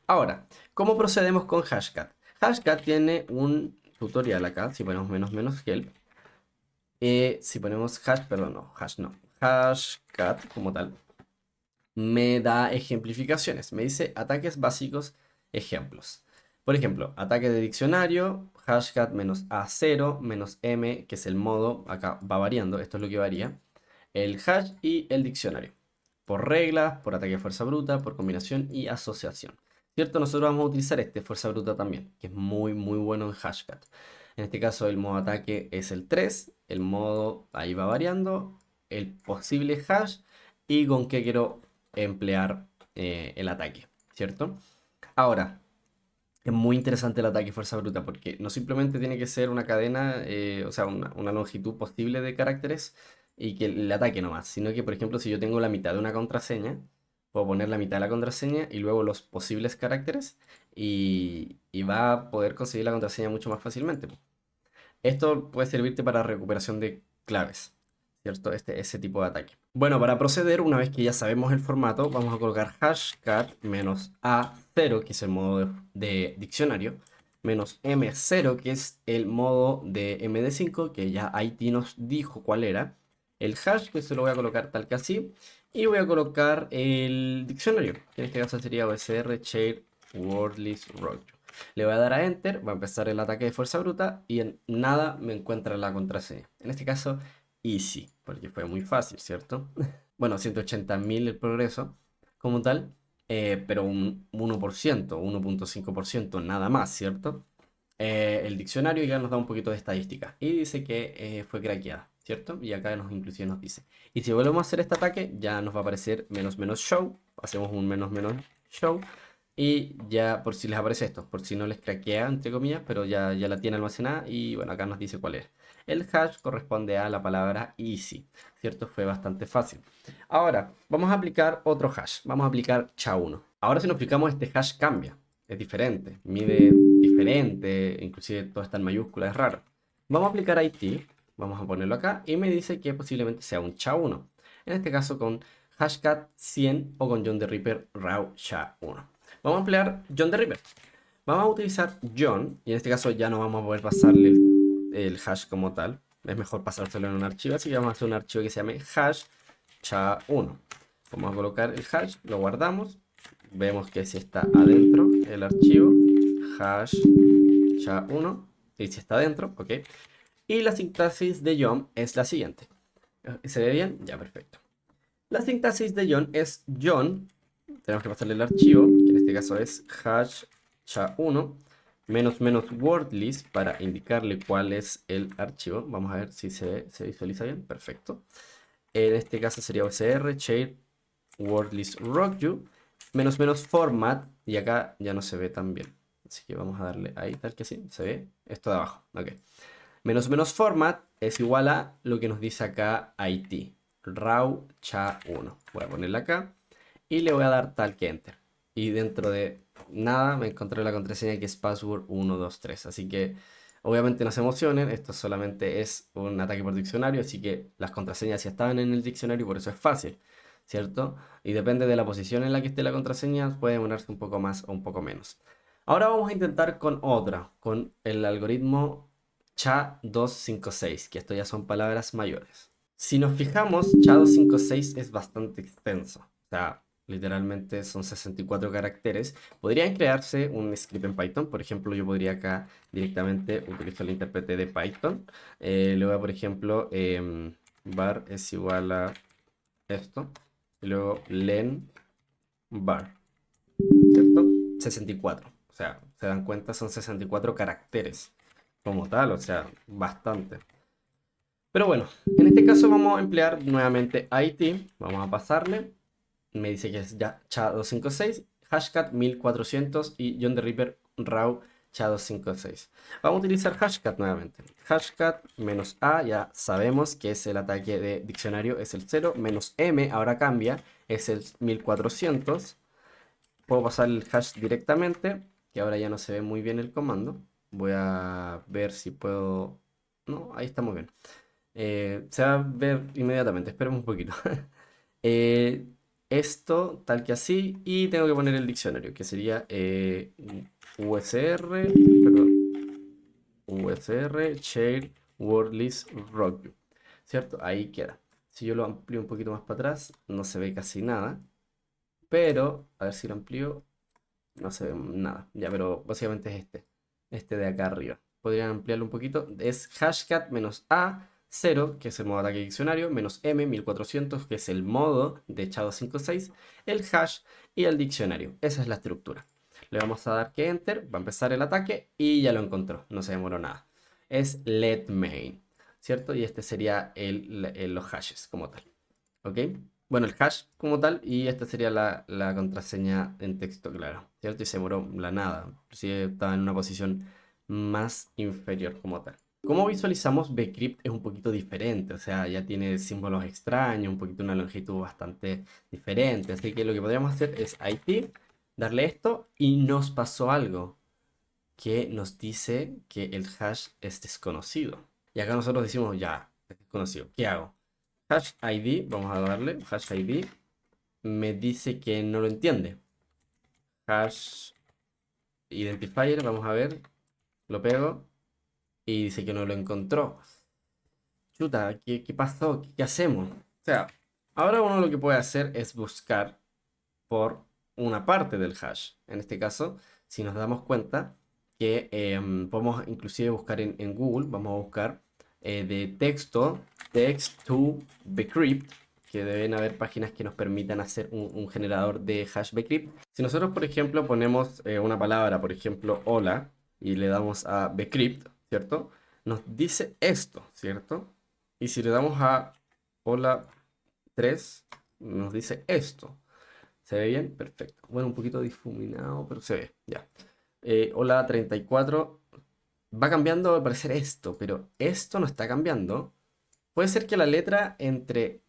Ahora, ¿cómo procedemos con Hashcat? Hashcat tiene un tutorial acá, si ponemos menos help. Si ponemos hash, perdón, no, hash no. Hashcat como tal, me da ejemplificaciones. Me dice ataques básicos, ejemplos. Por ejemplo, ataque de diccionario, hashcat menos A0 menos M, que es el modo, acá va variando, esto es lo que varía. El hash y el diccionario. Por reglas, por ataque de fuerza bruta, por combinación y asociación. ¿Cierto? Nosotros vamos a utilizar este fuerza bruta también, que es muy bueno en hashcat. En este caso el modo ataque es el 3, el modo ahí va variando, el posible hash y con qué quiero emplear el ataque, ¿cierto? Ahora, es muy interesante el ataque fuerza bruta porque no simplemente tiene que ser una cadena, o sea, una longitud posible de caracteres y que el ataque nomás, sino que, por ejemplo, si yo tengo la mitad de una contraseña, puedo poner la mitad de la contraseña y luego los posibles caracteres y va a poder conseguir la contraseña mucho más fácilmente. Esto puede servirte para recuperación de claves, ¿cierto? Ese tipo de ataque. Bueno, para proceder, una vez que ya sabemos el formato, vamos a colocar hashcat menos A0, que es el modo de diccionario, menos M0, que es el modo de MD5, que ya IT nos dijo cuál era. El hash, que se lo voy a colocar tal que así. Y voy a colocar el diccionario, que en este caso sería OSR Share Wordlist Rock. Le voy a dar a Enter, va a empezar el ataque de fuerza bruta y en nada me encuentra la contraseña. En este caso, easy, porque fue muy fácil, ¿cierto? Bueno, 180.000 el progreso como tal, pero un 1%, 1.5%, nada más, ¿cierto? El diccionario ya nos da un poquito de estadística y dice que fue craqueada, ¿cierto? Y acá inclusive nos dice. Y si volvemos a hacer este ataque, ya nos va a aparecer menos show, hacemos un menos show y ya por si les aparece esto, por si no les craquea, entre comillas, pero ya la tiene almacenada y bueno, acá nos dice cuál es. El hash corresponde a la palabra easy, ¿cierto? Fue bastante fácil. Ahora, vamos a aplicar otro hash, vamos a aplicar SHA-1. Ahora si nos aplicamos este hash cambia, es diferente, mide diferente, inclusive todo está en mayúsculas, es raro. Vamos a aplicar IT, vamos a ponerlo acá y me dice que posiblemente sea un SHA-1. En este caso con hashcat 100 o con John the Ripper raw SHA-1. Vamos a emplear John the Ripper. Vamos a utilizar John, y en este caso ya no vamos a poder pasarle el hash como tal. Es mejor pasárselo en un archivo, así que vamos a hacer un archivo que se llame hash SHA-1. Vamos a colocar el hash, lo guardamos. Vemos que si está adentro el archivo, hash SHA-1, y si está adentro, ok. Y la sintaxis de John es la siguiente. ¿Se ve bien? Ya, perfecto. La sintaxis de John es John, tenemos que pasarle el archivo, que en este caso es hash SHA-1, menos wordlist para indicarle cuál es el archivo. Vamos a ver si se visualiza bien. Perfecto. En este caso sería OCR, share, wordlist rockyu, menos format, y acá ya no se ve tan bien. Así que vamos a darle ahí, tal que sí, se ve esto de abajo. Ok. Menos format es igual a lo que nos dice acá IT, raw SHA-1. Voy a ponerle acá y le voy a dar tal que enter. Y dentro de nada me encontré la contraseña que es password 123. Así que obviamente no se emocionen, esto solamente es un ataque por diccionario, así que las contraseñas ya estaban en el diccionario y por eso es fácil, ¿cierto? Y depende de la posición en la que esté la contraseña, puede demorarse un poco más o un poco menos. Ahora vamos a intentar con otra, con el algoritmo SHA-256, que esto ya son palabras mayores. Si nos fijamos, SHA-256 es bastante extenso. O sea, literalmente son 64 caracteres. Podrían crearse un script en Python. Por ejemplo, yo podría acá directamente utilizar el intérprete de Python. Le voy a, por ejemplo, var es igual a esto. Y luego len var. ¿Cierto? 64. O sea, se dan cuenta, son 64 caracteres como tal. O sea, bastante. Pero bueno, en este caso vamos a emplear nuevamente IT. Vamos a pasarle. Me dice que es ya SHA-256, Hashcat 1400 y John the Ripper RAW SHA-256. Vamos a utilizar Hashcat nuevamente. Hashcat menos A, ya sabemos que es el ataque de diccionario, es el 0. Menos M, ahora cambia, es el 1400. Puedo pasar el hash directamente, que ahora ya no se ve muy bien el comando. Voy a ver si puedo... No, ahí estamos bien. Se va a ver inmediatamente, esperemos un poquito. Eh, Esto tal que así, y tengo que poner el diccionario, que sería USR, perdón, USR Share Word List Rock, ¿cierto? Ahí queda. Si yo lo amplío un poquito más para atrás, no se ve casi nada, pero a ver si lo amplío, no se ve nada. Ya, pero básicamente es este de acá arriba. Podrían ampliarlo un poquito. Es hashcat menos A 0, que es el modo ataque diccionario, menos M 1400, que es el modo de SHA-256, el hash y el diccionario. Esa es la estructura. Le vamos a dar que enter, va a empezar el ataque y ya lo encontró, no se demoró nada. Es let main, ¿cierto? Y este sería los hashes como tal. ¿Ok? Bueno, el hash como tal, y esta sería la contraseña en texto, claro, ¿cierto? Y se demoró la nada, inclusive estaba en una posición más inferior como tal. Como visualizamos, Bcrypt es un poquito diferente, o sea, ya tiene símbolos extraños, un poquito una longitud bastante diferente, así que lo que podríamos hacer es IT, darle esto, y nos pasó algo que nos dice que el hash es desconocido. Y acá nosotros decimos, ya, es desconocido, ¿qué hago? Hash ID, vamos a darle, hash ID, me dice que no lo entiende. Hash identifier, vamos a ver, lo pego y dice que no lo encontró. Chuta, ¿qué pasó? ¿Qué hacemos? O sea, ahora uno lo que puede hacer es buscar por una parte del hash. En este caso, si nos damos cuenta que podemos inclusive buscar en Google, vamos a buscar de texto, text to bcrypt, que deben haber páginas que nos permitan hacer un generador de hash bcrypt. Si nosotros, por ejemplo, ponemos una palabra, por ejemplo, hola, y le damos a bcrypt, ¿cierto? Nos dice esto, ¿cierto? Y si le damos a hola 3 nos dice esto. ¿Se ve bien? Perfecto. Bueno, un poquito difuminado, pero se ve, ya. Hola 34. Va cambiando al parecer esto, pero esto no está cambiando. Puede ser que la letra entre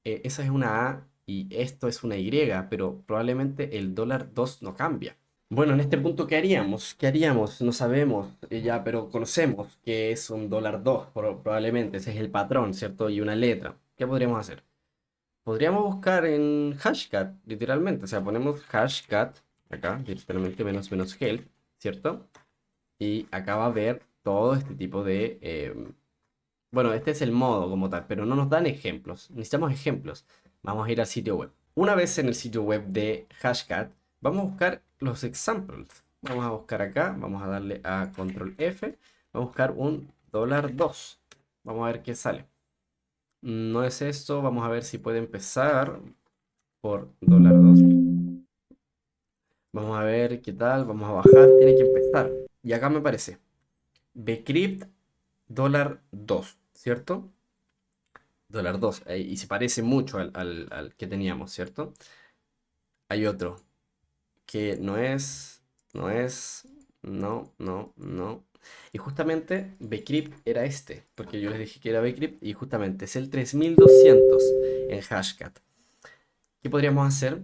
esa es una A y esto es una Y, pero probablemente el $2 no cambia. Bueno, en este punto, ¿qué haríamos? ¿Qué haríamos? No sabemos ya, pero conocemos que es un $2, probablemente. Ese es el patrón, ¿cierto? Y una letra. ¿Qué podríamos hacer? Podríamos buscar en hashcat, literalmente. O sea, ponemos hashcat, acá, literalmente menos help, ¿cierto? Y acá va a ver todo este tipo de... bueno, este es el modo como tal, pero no nos dan ejemplos. Necesitamos ejemplos. Vamos a ir al sitio web. Una vez en el sitio web de hashcat, vamos a buscar los examples. Vamos a buscar acá, vamos a darle a control F. Vamos a buscar un $2. Vamos a ver qué sale. No es esto, vamos a ver si puede empezar por $2. Vamos a ver qué tal, vamos a bajar, tiene que empezar. Y acá me parece, Bcrypt $2, ¿cierto? $2, y se parece mucho al que teníamos, ¿cierto? Hay otro que no es, no. Y justamente Bcrypt era este, porque yo les dije que era Bcrypt y justamente es el 3200 en Hashcat. ¿Qué podríamos hacer?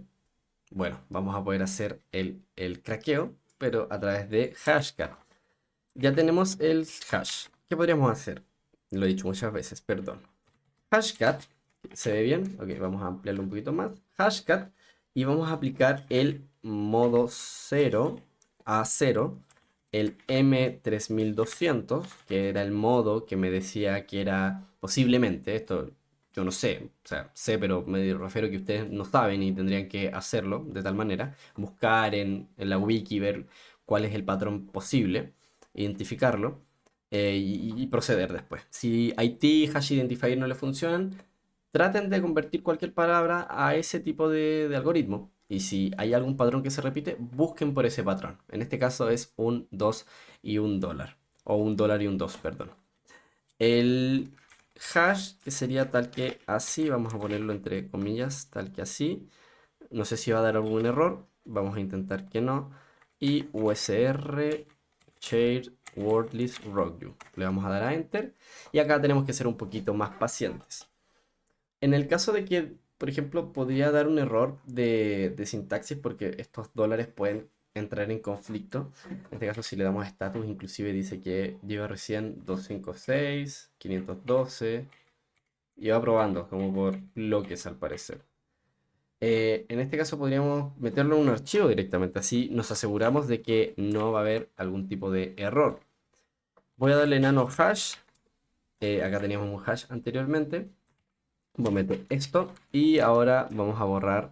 Bueno, vamos a poder hacer el craqueo, pero a través de Hashcat. Ya tenemos el hash. ¿Qué podríamos hacer? Lo he dicho muchas veces, perdón. Hashcat, ¿se ve bien? Ok, vamos a ampliarlo un poquito más. Hashcat, y vamos a aplicar el modo 0 a 0, el M3200, que era el modo que me decía que era posiblemente, esto yo no sé, o sea, sé, pero me refiero a que ustedes no saben y tendrían que hacerlo de tal manera, buscar en la wiki, ver cuál es el patrón posible, identificarlo y proceder después. Si IT, Hash Identifier no le funcionan, traten de convertir cualquier palabra a ese tipo de algoritmo. Y si hay algún patrón que se repite, busquen por ese patrón. En este caso es un 2 y un dólar. O un dólar y un 2, perdón. El hash, que sería tal que así, vamos a ponerlo entre comillas, tal que así. No sé si va a dar algún error, vamos a intentar que no. Y usr share wordlist rockview. Le vamos a dar a enter y acá tenemos que ser un poquito más pacientes. En el caso de que, por ejemplo, podría dar un error de sintaxis porque estos dólares pueden entrar en conflicto. En este caso, si le damos status, inclusive dice que lleva recién 256, 512 y va probando como por bloques al parecer. En este caso podríamos meterlo en un archivo directamente, así nos aseguramos de que no va a haber algún tipo de error. Voy a darle nano hash, acá teníamos un hash anteriormente. Voy a meter esto y ahora vamos a borrar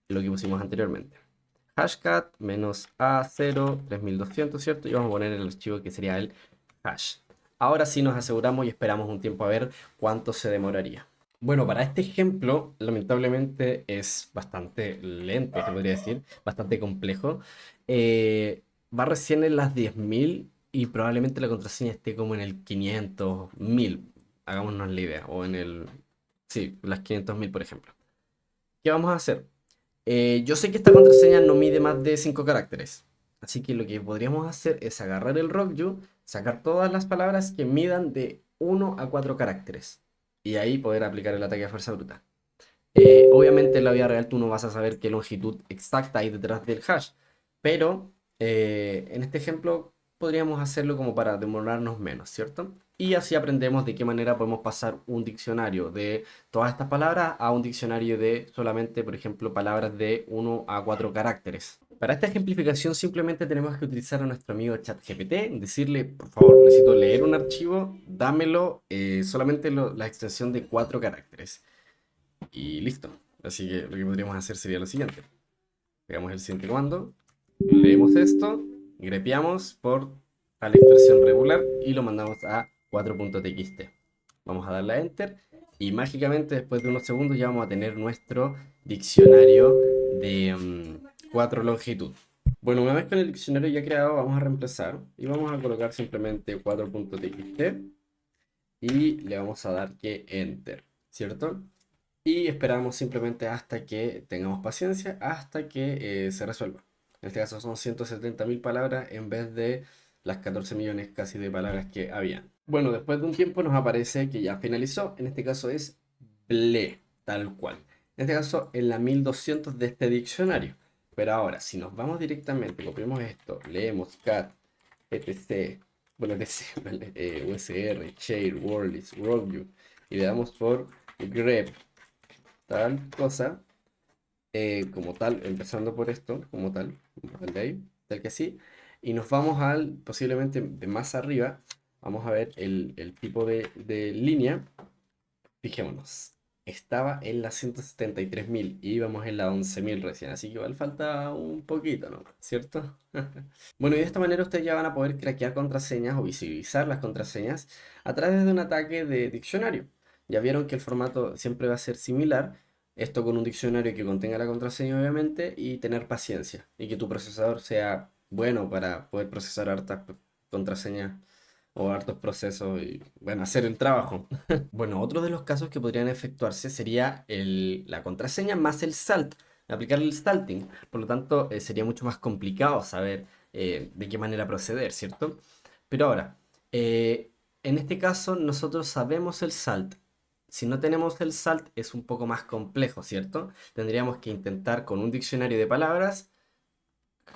lo que pusimos anteriormente. Hashcat menos A0 3200, ¿cierto? Y vamos a poner el archivo que sería el hash. Ahora sí nos aseguramos y esperamos un tiempo a ver cuánto se demoraría. Bueno, para este ejemplo, lamentablemente es bastante lento, se podría decir, bastante complejo. Va recién en las 10.000 y probablemente la contraseña esté como en el 500.000, hagámonos la idea, o en el, sí, las 500.000 por ejemplo. ¿Qué vamos a hacer? Yo sé que esta contraseña no mide más de 5 caracteres, así que lo que podríamos hacer es agarrar el rockju, sacar todas las palabras que midan de 1 a 4 caracteres y ahí poder aplicar el ataque a fuerza bruta. Obviamente en la vida real tú no vas a saber qué longitud exacta hay detrás del hash, pero en este ejemplo podríamos hacerlo como para demorarnos menos, ¿cierto? Y así aprendemos de qué manera podemos pasar un diccionario de todas estas palabras a un diccionario de solamente, por ejemplo, palabras de 1 a 4 caracteres. Para esta ejemplificación simplemente tenemos que utilizar a nuestro amigo ChatGPT, decirle, por favor, necesito leer un archivo, dámelo solamente la extensión de 4 caracteres. Y listo. Así que lo que podríamos hacer sería lo siguiente. Pegamos el siguiente comando, leemos esto, grepeamos por a la expresión regular y lo mandamos a 4.txt. Vamos a darle a Enter y mágicamente después de unos segundos ya vamos a tener nuestro diccionario de 4 longitud. Bueno, una vez con el diccionario ya creado, vamos a reemplazar y vamos a colocar simplemente 4.txt y le vamos a dar que Enter, ¿cierto? Y esperamos simplemente hasta que tengamos paciencia, hasta que se resuelva. En este caso son 170.000 palabras en vez de las 14 millones casi de palabras que habían. Bueno, después de un tiempo nos aparece que ya finalizó. En este caso es ble, tal cual. En este caso en la 1200 de este diccionario. Pero ahora, si nos vamos directamente, copiamos esto, leemos cat, etc, bueno, etc, usr, share, wordlist, worldview, y le damos por grep tal cosa, como tal, empezando por esto, como tal de ahí, tal que sí, y nos vamos al, posiblemente de más arriba, vamos a ver el tipo de línea, fijémonos, estaba en la 173.000 y íbamos en la 11.000 recién, así que igual falta un poquito, ¿no? ¿Cierto? Bueno, y de esta manera ustedes ya van a poder craquear contraseñas o visibilizar las contraseñas a través de un ataque de diccionario. Ya vieron que el formato siempre va a ser similar, esto con un diccionario que contenga la contraseña obviamente y tener paciencia y que tu procesador sea bueno para poder procesar hartas contraseñas o hartos procesos y bueno, hacer el trabajo. Bueno, otro de los casos que podrían efectuarse sería la contraseña más el salt, aplicar el salting. Por lo tanto, sería mucho más complicado saber de qué manera proceder, ¿cierto? Pero ahora, en este caso nosotros sabemos el salt. Si no tenemos el salt es un poco más complejo, ¿cierto? Tendríamos que intentar con un diccionario de palabras,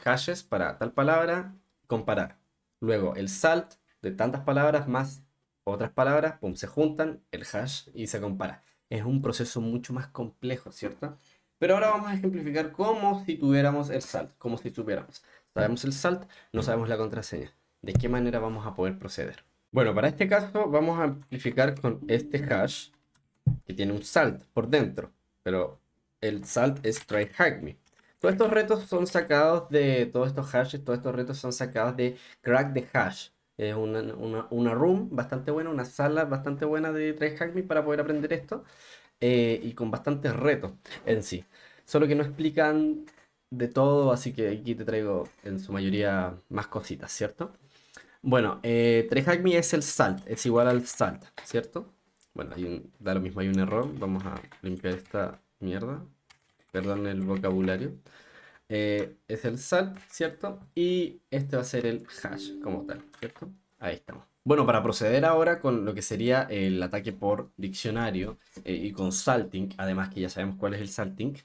hashes para tal palabra, comparar. Luego el salt de tantas palabras más otras palabras, pum, se juntan, el hash y se compara. Es un proceso mucho más complejo, ¿cierto? Pero ahora vamos a ejemplificar como si tuviéramos el salt, como si tuviéramos. Sabemos el salt, no sabemos la contraseña. ¿De qué manera vamos a poder proceder? Bueno, para este caso vamos a amplificar con este hash que tiene un salt por dentro, pero el salt es try hack me. Todos estos retos son sacados de todos estos hashes, todos estos retos son sacados de Crack the Hash. Es una room bastante buena, una sala bastante buena de try hack me para poder aprender esto y con bastantes retos en sí. Solo que no explican de todo, así que aquí te traigo en su mayoría más cositas, ¿cierto? Bueno, try hack me es el salt, es igual al salt, ¿cierto? Bueno, da lo mismo, hay un error. Vamos a limpiar esta mierda. Perdón el vocabulario. Es el salt, ¿cierto? Y este va a ser el hash como tal, ¿cierto? Ahí estamos. Bueno, para proceder ahora con lo que sería el ataque por diccionario y con salting, además que ya sabemos cuál es el salting,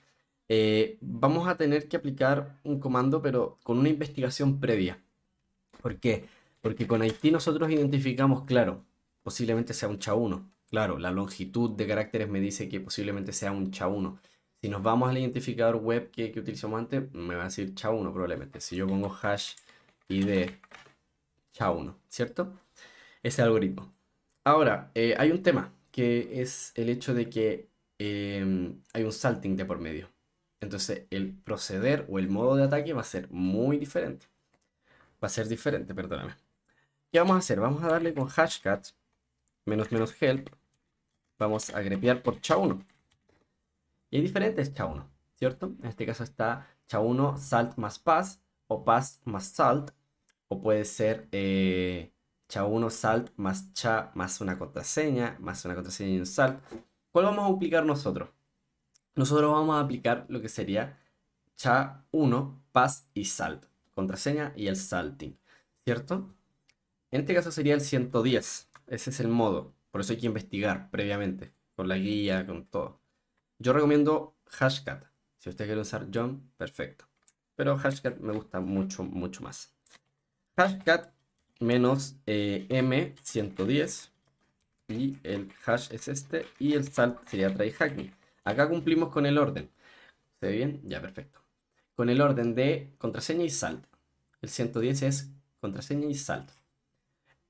vamos a tener que aplicar un comando, pero con una investigación previa. ¿Por qué? Porque con Haití nosotros identificamos, claro, posiblemente sea un SHA-1. Claro, la longitud de caracteres me dice que posiblemente sea un SHA-1. Si nos vamos al identificador web que utilizamos antes, me va a decir SHA-1 probablemente. Si yo pongo hash ID SHA-1, ¿cierto? Ese algoritmo. Ahora, hay un tema, que es el hecho de que hay un salting de por medio. Entonces, el proceder o el modo de ataque va a ser muy diferente. Va a ser diferente, perdóname. ¿Qué vamos a hacer? Vamos a darle con hashcat menos menos help. Vamos a grepear por SHA-1. Y hay diferentes SHA-1, ¿cierto? En este caso está SHA-1 salt más pass o pass más salt. O puede ser SHA-1 salt más SHA más una contraseña y un salt. ¿Cuál vamos a aplicar nosotros? Nosotros vamos a aplicar lo que sería SHA-1 pass y salt. Contraseña y el salting, ¿cierto? En este caso sería el 110. Ese es el modo. Por eso hay que investigar previamente. Con la guía, con todo. Yo recomiendo Hashcat. Si usted quiere usar John, perfecto. Pero Hashcat me gusta mucho, mucho más. Hashcat menos M110. Y el hash es este. Y el salt sería tryhacking. Acá cumplimos con el orden. ¿Se ve bien? Ya, perfecto. Con el orden de contraseña y salt. El 110 es contraseña y salt.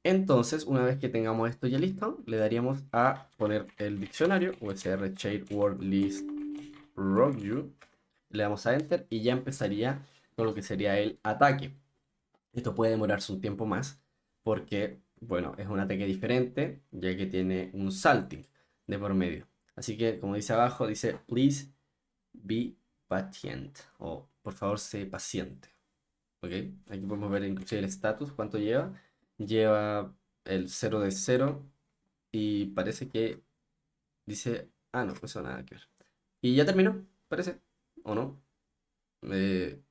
Entonces, una vez que tengamos esto ya listo, le daríamos a poner el diccionario, usr shade word list rogue. Le damos a enter y ya empezaría con lo que sería el ataque. Esto puede demorarse un tiempo más porque, bueno, es un ataque diferente ya que tiene un salting de por medio. Así que, como dice abajo, dice please be patient o por favor sé paciente. ¿Ok? Aquí podemos ver inclusive el status, cuánto lleva. Lleva el 0 de 0 y parece que dice... Ah, no, eso nada que ver. Y ya terminó, parece. ¿O no? Eh,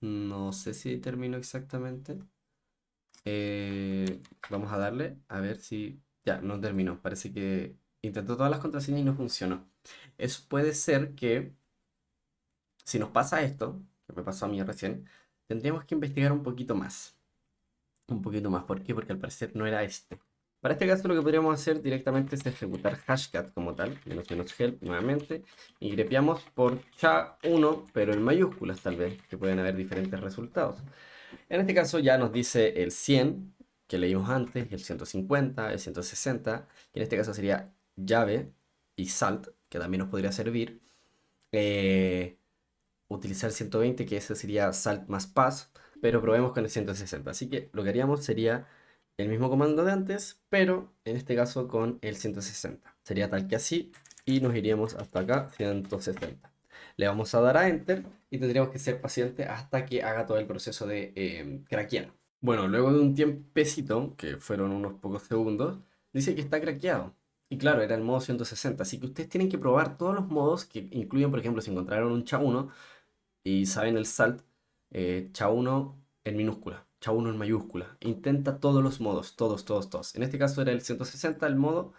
no sé si terminó exactamente. Vamos a darle a ver si... Ya, no terminó. Parece que intentó todas las contraseñas y no funcionó. Eso puede ser que si nos pasa esto, que me pasó a mí recién, tendríamos que investigar un poquito más. Un poquito más. ¿Por qué? Porque al parecer no era este. Para este caso lo que podríamos hacer directamente es ejecutar hashcat como tal, menos menos help nuevamente, y grepeamos por SHA-1, pero en mayúsculas tal vez, que pueden haber diferentes resultados. En este caso ya nos dice el 100, que leímos antes, el 150, el 160, que en este caso sería llave y salt, que también nos podría servir. Eh, Utilizar 120, que ese sería salt más pass, pero probemos con el 160. Así que lo que haríamos sería el mismo comando de antes, pero en este caso con el 160. Sería tal que así y nos iríamos hasta acá, 160. Le vamos a dar a Enter y tendríamos que ser pacientes hasta que haga todo el proceso de craquear. Bueno, luego de un tiempecito, que fueron unos pocos segundos, dice que está craqueado. Y claro, era el modo 160, así que ustedes tienen que probar todos los modos que incluyen, por ejemplo, si encontraron un SHA-1, y saben el salt, SHA-1 en minúscula, SHA-1 en mayúscula. Intenta todos los modos, todos, todos, todos. En este caso era el 160 el modo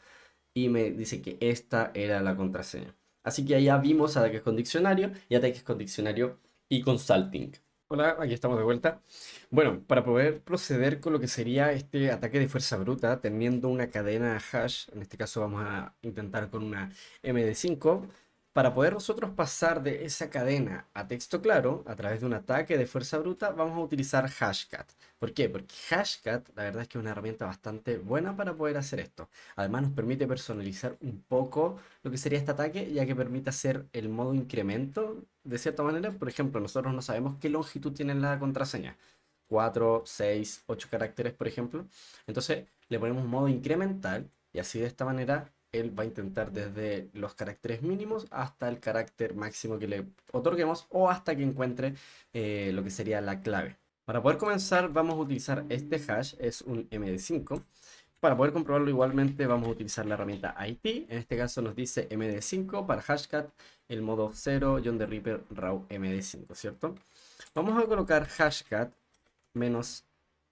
y me dice que esta era la contraseña. Así que allá vimos ataques con diccionario y ataques con diccionario y con salting. Hola, aquí estamos de vuelta. Bueno, para poder proceder con lo que sería este ataque de fuerza bruta, teniendo una cadena hash, en este caso vamos a intentar con una MD5, para poder nosotros pasar de esa cadena a texto claro a través de un ataque de fuerza bruta, vamos a utilizar Hashcat. ¿Por qué? Porque Hashcat, la verdad es que es una herramienta bastante buena para poder hacer esto. Además nos permite personalizar un poco lo que sería este ataque, ya que permite hacer el modo incremento de cierta manera. Por ejemplo, nosotros no sabemos qué longitud tiene la contraseña. 4, 6, 8 caracteres, por ejemplo. Entonces le ponemos modo incremental y así de esta manera él va a intentar desde los caracteres mínimos hasta el carácter máximo que le otorguemos o hasta que encuentre lo que sería la clave. Para poder comenzar vamos a utilizar este hash, es un MD5 Para poder comprobarlo igualmente vamos a utilizar la herramienta IT. En este caso nos dice MD5 para Hashcat, el modo 0, John the Ripper, RAW MD5, ¿cierto? Vamos a colocar Hashcat menos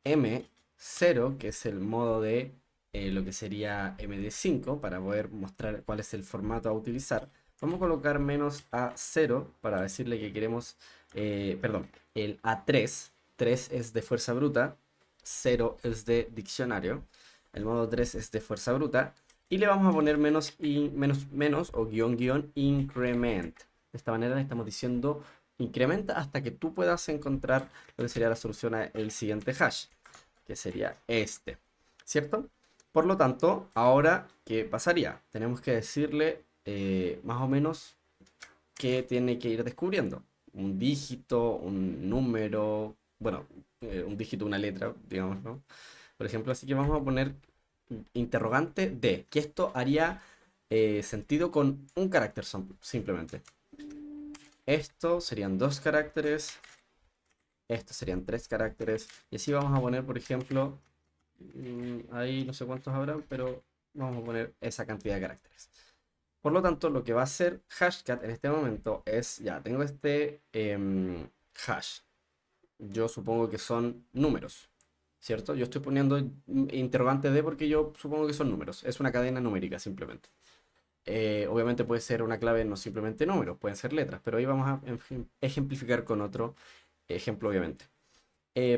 M0, que es el modo de lo que sería MD5, para poder mostrar cuál es el formato a utilizar. Vamos a colocar menos A0 para decirle que queremos, perdón, el A3. 3 es de fuerza bruta, 0 es de diccionario. El modo 3 es de fuerza bruta. Y le vamos a poner menos o guión increment. De esta manera le estamos diciendo incrementa hasta que tú puedas encontrar lo que sería la solución al siguiente hash, que sería este, ¿cierto? Por lo tanto, ahora, ¿qué pasaría? Tenemos que decirle más o menos qué tiene que ir descubriendo. Un dígito, un número, bueno, un dígito, una letra, digamos, ¿no? Por ejemplo, así que vamos a poner interrogante de, que esto haría sentido con un carácter simplemente. Esto serían 2 caracteres, estos serían 3 caracteres, y así vamos a poner, por ejemplo, ahí no sé cuántos habrán, pero vamos a poner esa cantidad de caracteres. Por lo tanto, lo que va a hacer Hashcat en este momento es, ya tengo este hash, yo supongo que son números, ¿cierto? Yo estoy poniendo interrogante de porque yo supongo que son números, es una cadena numérica simplemente. Obviamente puede ser una clave no simplemente números, pueden ser letras, pero ahí vamos a ejemplificar con otro ejemplo, obviamente.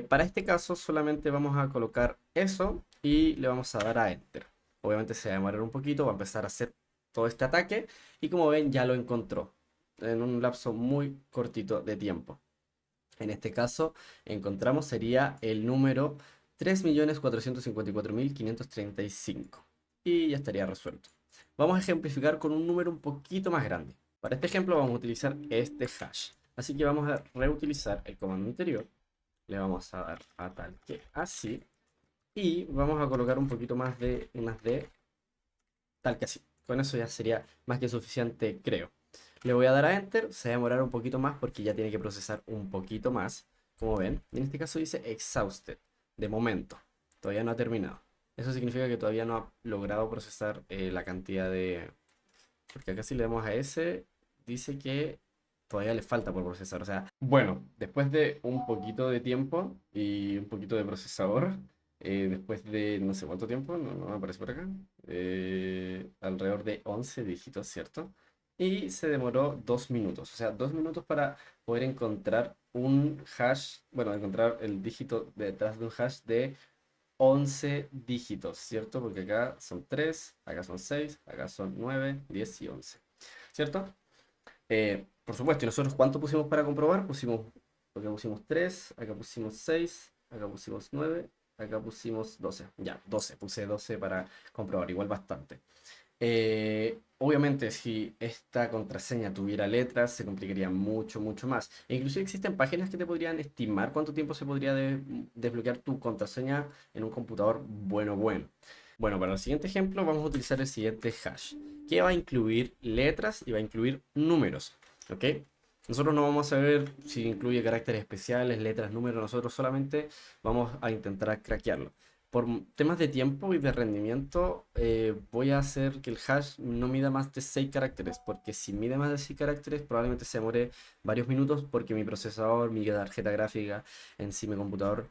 Para este caso solamente vamos a colocar eso y le vamos a dar a Enter. Obviamente se va a demorar un poquito, va a empezar a hacer todo este ataque y como ven ya lo encontró en un lapso muy cortito de tiempo. En este caso encontramos sería el número 3.454.535 y ya estaría resuelto. Vamos a ejemplificar con un número un poquito más grande. Para este ejemplo vamos a utilizar este hash. Así que vamos a reutilizar el comando anterior. Le vamos a dar a tal que así. Y vamos a colocar un poquito más de unas de tal que así. Con eso ya sería más que suficiente, creo. Le voy a dar a Enter. Se va a demorar un poquito más porque ya tiene que procesar un poquito más. Como ven. Y en este caso dice exhausted. De momento. Todavía no ha terminado. Eso significa que todavía no ha logrado procesar la cantidad de... Porque acá si le damos a ese, dice que todavía le falta por procesar. O sea, bueno, después de un poquito de tiempo y un poquito de procesador, después de no sé cuánto tiempo, no me aparece por acá, alrededor de 11 dígitos, ¿cierto? Y se demoró 2 minutos. O sea, 2 minutos para poder encontrar un hash, bueno, encontrar el dígito detrás de un hash de 11 dígitos, ¿cierto? Porque acá son 3, acá son 6, acá son 9, 10 y 11, ¿cierto? Por supuesto, ¿y nosotros cuánto pusimos para comprobar? Acá pusimos 3, acá pusimos 6, acá pusimos 9, acá pusimos 12. Ya, 12, puse 12 para comprobar, igual bastante. Obviamente, si esta contraseña tuviera letras, se complicaría mucho, mucho más. E inclusive existen páginas que te podrían estimar cuánto tiempo se podría desbloquear tu contraseña en un computador bueno, bueno. Bueno, para el siguiente ejemplo vamos a utilizar el siguiente hash, que va a incluir letras y va a incluir números, ¿ok? Nosotros no vamos a ver si incluye caracteres especiales, letras, números, nosotros solamente vamos a intentar craquearlo. Por temas de tiempo y de rendimiento, voy a hacer que el hash no mida más de 6 caracteres, porque si mide más de 6 caracteres, probablemente se demore varios minutos, porque mi procesador, mi tarjeta gráfica, en sí mi computador,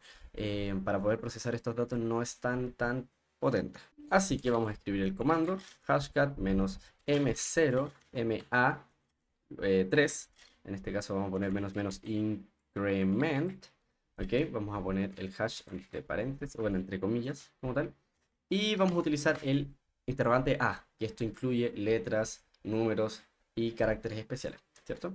para poder procesar estos datos no es tan potente. Así que vamos a escribir el comando hashcat menos m0 ma3. En este caso vamos a poner menos increment. Ok, vamos a poner el hash entre paréntesis, bueno, entre comillas, como tal. Y vamos a utilizar el interrogante A, que esto incluye letras, números y caracteres especiales, ¿cierto?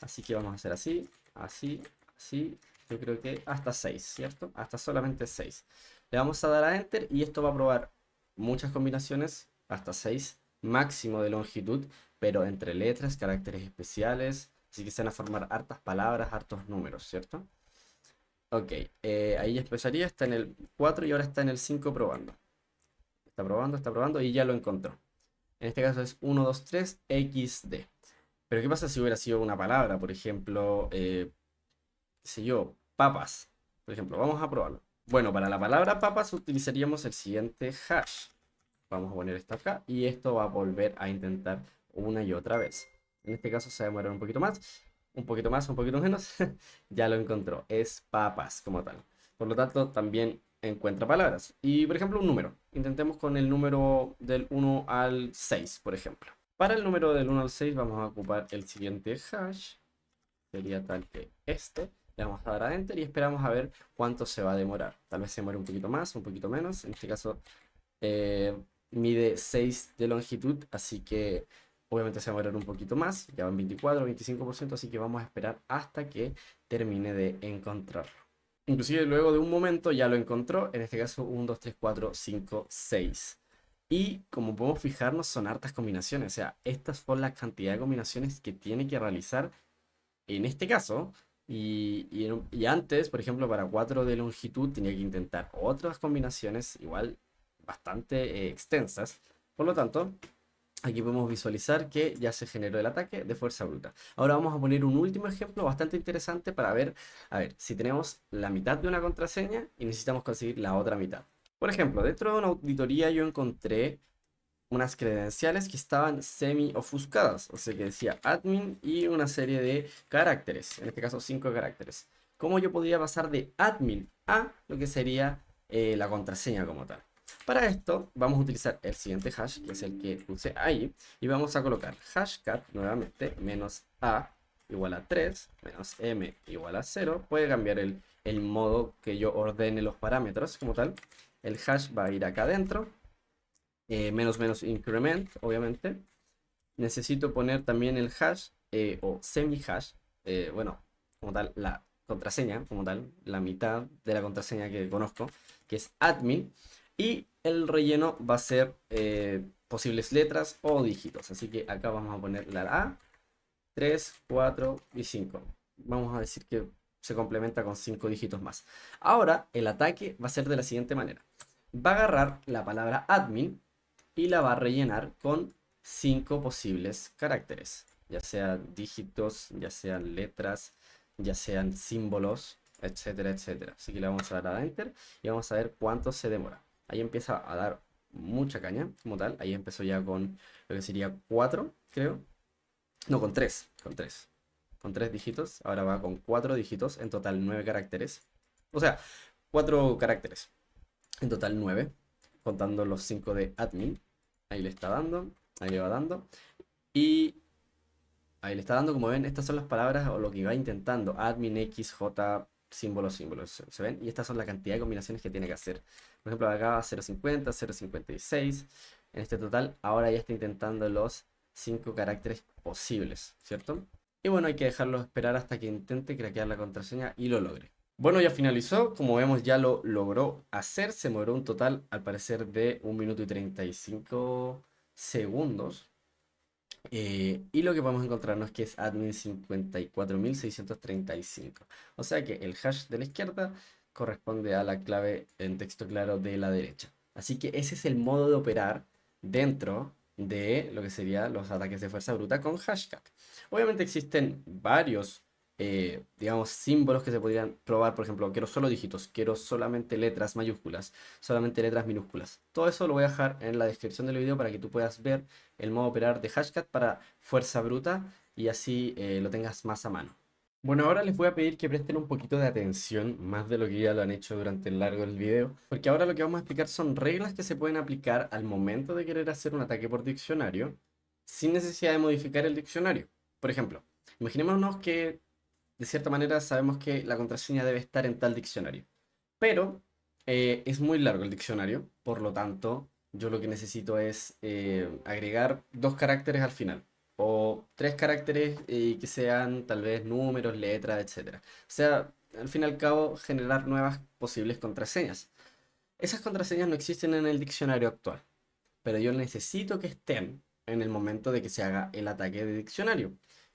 Así que vamos a hacer así, así, así. Yo creo que hasta 6, ¿cierto? Hasta solamente 6. Le vamos a dar a Enter y esto va a probar muchas combinaciones, hasta 6 máximo de longitud, pero entre letras, caracteres especiales. Así que se van a formar hartas palabras, hartos números, ¿cierto? Ok, ahí ya empezaría, está en el 4 y ahora está en el 5 probando. Está probando y ya lo encontró. En este caso es 1, 2, 3, XD. Pero ¿qué pasa si hubiera sido una palabra? Por ejemplo, qué sé yo, papas. Por ejemplo, vamos a probarlo. Bueno, para la palabra papas utilizaríamos el siguiente hash. Vamos a poner esto acá y esto va a volver a intentar una y otra vez. En este caso se va a demorar un poquito más, un poquito más, un poquito menos. Ya lo encontró, es papas como tal. Por lo tanto, también encuentra palabras. Y por ejemplo, un número. Intentemos con el número del 1 al 6, por ejemplo. Para el número del 1 al 6 vamos a ocupar el siguiente hash. Sería tal que este. Le vamos a dar a Enter y esperamos a ver cuánto se va a demorar. Tal vez se demore un poquito más, un poquito menos. En este caso eh, mide 6 de longitud, así que obviamente se va a demorar un poquito más. Ya van 24, 25%, así que vamos a esperar hasta que termine de encontrarlo. Inclusive luego de un momento ya lo encontró, en este caso 1, 2, 3, 4, 5, 6. Y como podemos fijarnos son hartas combinaciones, o sea, estas son la cantidad de combinaciones que tiene que realizar en este caso. Y antes, por ejemplo, para 4 de longitud tenía que intentar otras combinaciones igual bastante extensas. Por lo tanto, aquí podemos visualizar que ya se generó el ataque de fuerza bruta. Ahora vamos a poner un último ejemplo bastante interesante para ver, a ver, si tenemos la mitad de una contraseña y necesitamos conseguir la otra mitad. Por ejemplo, dentro de una auditoría yo encontré unas credenciales que estaban semi ofuscadas, o sea que decía admin y una serie de caracteres, en este caso 5 caracteres. ¿Cómo yo podría pasar de admin a lo que sería la contraseña como tal? Para esto vamos a utilizar el siguiente hash, que es el que puse ahí, y vamos a colocar hashcat nuevamente, menos a igual a 3, menos m igual a 0. Puede cambiar el modo que yo ordene los parámetros como tal. El hash va a ir acá adentro, menos menos increment, obviamente. Necesito poner también el hash o semi-hash, bueno, como tal, la contraseña, como tal, la mitad de la contraseña que conozco, que es admin. Y el relleno va a ser posibles letras o dígitos. Así que acá vamos a poner la A, 3, 4 y 5. Vamos a decir que se complementa con 5 dígitos más. Ahora, el ataque va a ser de la siguiente manera. Va a agarrar la palabra admin y la va a rellenar con 5 posibles caracteres, ya sean dígitos, ya sean letras, ya sean símbolos, etcétera, etcétera. Así que le vamos a dar a Enter y vamos a ver cuánto se demora. Ahí empieza a dar mucha caña, como tal. Ahí empezó ya con lo que sería 4, creo. No, con 3, con 3. Con 3 dígitos. Ahora va con 4 dígitos, en total 9 caracteres. O sea, 4 caracteres. En total 9, contando los 5 de admin. Ahí le está dando, ahí le va dando. Y ahí le está dando, como ven, estas son las palabras o lo que va intentando. Admin, X, J, símbolos, símbolos. ¿Se ven? Y estas son la cantidad de combinaciones que tiene que hacer. Por ejemplo, acá 0.50, 0.56. En este total, ahora ya está intentando los 5 caracteres posibles, ¿cierto? Y bueno, hay que dejarlo esperar hasta que intente craquear la contraseña y lo logre. Bueno, ya finalizó. Como vemos, ya lo logró hacer. Se demoró un total, al parecer, de 1 minuto y 35 segundos. Y lo que podemos encontrarnos es que es admin 54.635. O sea que el hash de la izquierda corresponde a la clave en texto claro de la derecha. Así que ese es el modo de operar dentro de lo que serían los ataques de fuerza bruta con hashcat. Obviamente existen varios, digamos, símbolos que se podrían probar. Por ejemplo, quiero solo dígitos, quiero solamente letras mayúsculas, solamente letras minúsculas. Todo eso lo voy a dejar en la descripción del video para que tú puedas ver el modo operar de hashcat para fuerza bruta y así lo tengas más a mano. Bueno, ahora les voy a pedir que presten un poquito de atención, más de lo que ya lo han hecho durante el largo del video, porque ahora lo que vamos a explicar son reglas que se pueden aplicar al momento de querer hacer un ataque por diccionario sin necesidad de modificar el diccionario. Por ejemplo, imaginémonos que de cierta manera sabemos que la contraseña debe estar en tal diccionario, pero es muy largo el diccionario, por lo tanto, yo lo que necesito es agregar 2 caracteres al final, o 3 caracteres que sean tal vez números, letras, etcétera. O sea, al fin y al cabo, generar nuevas posibles contraseñas. Esas contraseñas no existen en el diccionario actual, pero yo necesito que estén en el momento de que se haga el ataque de diccionario.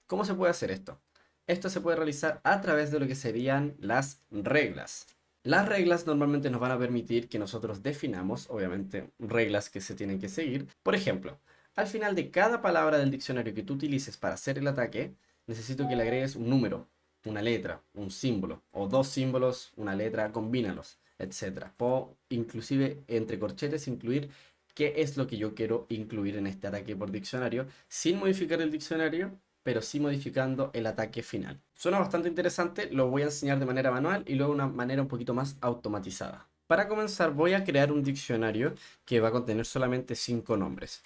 ¿Cómo se puede hacer esto? Esto se puede realizar a través de lo que serían las reglas. Las reglas normalmente nos van a permitir que nosotros definamos, obviamente, reglas que se tienen que seguir. Por ejemplo, al final de cada palabra del diccionario que tú utilices para hacer el ataque, necesito que le agregues un número, una letra, un símbolo, o 2 símbolos, una letra, combínalos. etcétera. Puedo inclusive entre corchetes incluir qué es lo que yo quiero incluir en este ataque por diccionario, sin modificar el diccionario, pero sí modificando el ataque final. Suena bastante interesante, lo voy a enseñar de manera manual y luego de una manera un poquito más automatizada. Para comenzar voy a crear un diccionario que va a contener solamente 5 nombres.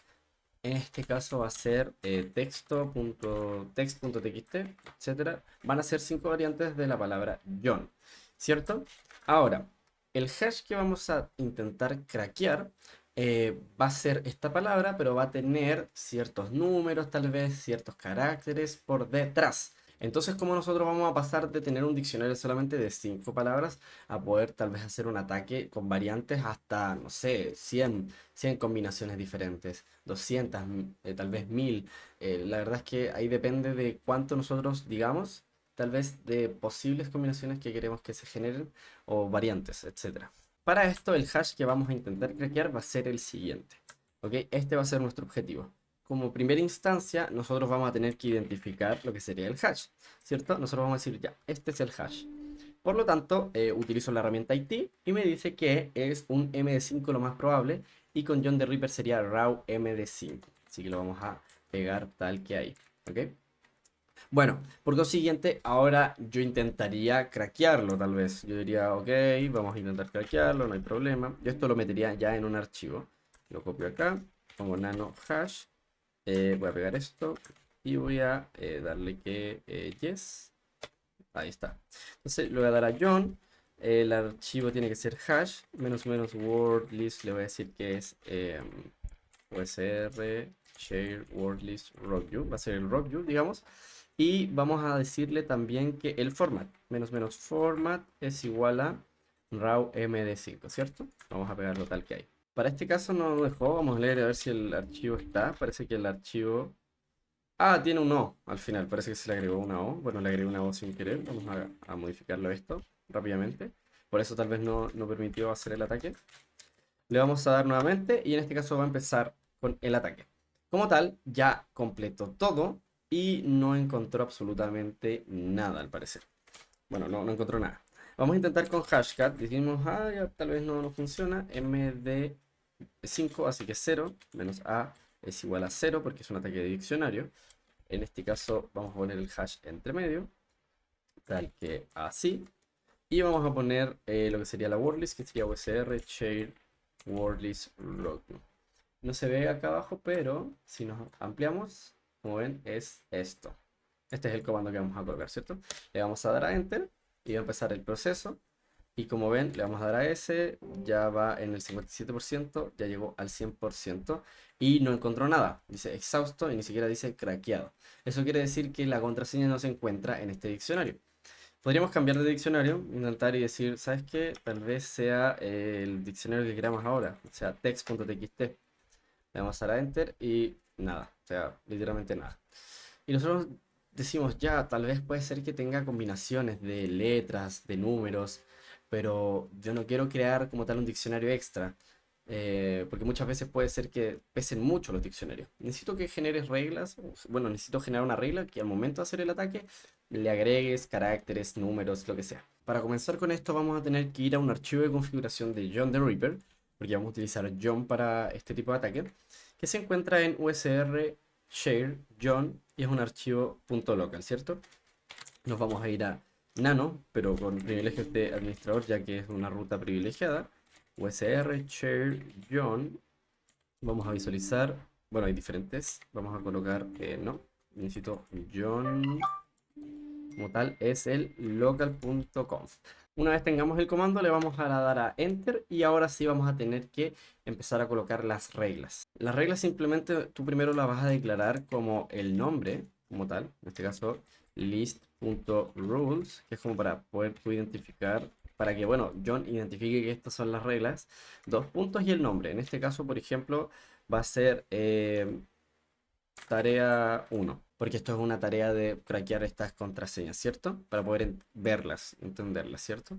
En este caso va a ser text.txt, etcétera. Van a ser 5 variantes de la palabra John, ¿cierto? Ahora, el hash que vamos a intentar craquear va a ser esta palabra, pero va a tener ciertos números, tal vez ciertos caracteres por detrás. Entonces, como nosotros vamos a pasar de tener un diccionario solamente de 5 palabras a poder tal vez hacer un ataque con variantes hasta, no sé, 100 combinaciones diferentes, 200, tal vez 1000. La verdad es que ahí depende de cuánto nosotros digamos, tal vez de posibles combinaciones que queremos que se generen o variantes, etcétera. Para esto, el hash que vamos a intentar craquear va a ser el siguiente. ¿Ok? Este va a ser nuestro objetivo. Como primera instancia, nosotros vamos a tener que identificar lo que sería el hash, ¿cierto? Nosotros vamos a decir, ya, este es el hash. Por lo tanto, utilizo la herramienta IT y me dice que es un MD5 lo más probable y con John the Ripper sería raw MD5. Así que lo vamos a pegar tal que hay, ¿ok? Bueno, por consiguiente, ahora yo intentaría craquearlo, tal vez. Yo diría, ok, vamos a intentar craquearlo, no hay problema. Yo esto lo metería ya en un archivo. Lo copio acá, pongo nano hash, voy a pegar esto y voy a darle que yes. Ahí está. Entonces le voy a dar a John. El archivo tiene que ser hash, menos word list. Le voy a decir que es usr share word list rockview. Va a ser el rockview, digamos. Y vamos a decirle también que el format, menos format es igual a raw md5, ¿cierto? Vamos a pegarlo tal que hay. Para este caso no lo dejó. Vamos a leer a ver si el archivo está. Parece que el archivo... Ah, tiene un O al final, parece que se le agregó una O. Bueno, le agregué una O sin querer. Vamos a modificarlo esto rápidamente. Por eso tal vez no permitió hacer el ataque. Le vamos a dar nuevamente y en este caso va a empezar con el ataque. Como tal, ya completó todo y no encontró absolutamente nada al parecer. Bueno, no encontró nada. Vamos a intentar con hashcat. Dijimos, ya tal vez no funciona. MD5, así que 0 menos A es igual a 0 porque es un ataque de diccionario. En este caso vamos a poner el hash entre medio, tal que así. Y vamos a poner lo que sería la wordlist, que sería usr share wordlist rockview. No se ve acá abajo, pero si nos ampliamos, como ven, es esto. Este es el comando que vamos a colocar, ¿cierto? Le vamos a dar a Enter y va a empezar el proceso. Y como ven, le vamos a dar a S, ya va en el 57%, ya llegó al 100% y no encontró nada. Dice exhausto y ni siquiera dice craqueado. Eso quiere decir que la contraseña no se encuentra en este diccionario. Podríamos cambiar de diccionario, intentar y decir, ¿sabes qué? Tal vez sea el diccionario que queramos ahora, o sea, text.txt. Le vamos a dar a Enter y nada, o sea, literalmente nada. Y nosotros decimos, ya, tal vez puede ser que tenga combinaciones de letras, de números, pero yo no quiero crear como tal un diccionario extra, porque muchas veces puede ser que pesen mucho los diccionarios. Necesito que generes reglas, bueno, necesito generar una regla que al momento de hacer el ataque le agregues caracteres, números, lo que sea. Para comenzar con esto vamos a tener que ir a un archivo de configuración de John the Ripper, porque vamos a utilizar John para este tipo de ataque, que se encuentra en usr share John y es un archivo .local, ¿cierto? Nos vamos a ir a nano, pero con privilegios de administrador, ya que es una ruta privilegiada. usr share John. Vamos a visualizar, bueno, hay diferentes. Vamos a colocar, no, necesito John como tal, es el local.conf. Una vez tengamos el comando, le vamos a dar a Enter y ahora sí vamos a tener que empezar a colocar las reglas. Las reglas simplemente tú primero las vas a declarar como el nombre, como tal, en este caso list.rules, que es como para poder tú identificar, para que, bueno, John identifique que estas son las reglas, dos puntos y el nombre. En este caso, por ejemplo, va a ser tarea 1, porque esto es una tarea de craquear estas contraseñas, ¿cierto? Para poder verlas, entenderlas, ¿cierto?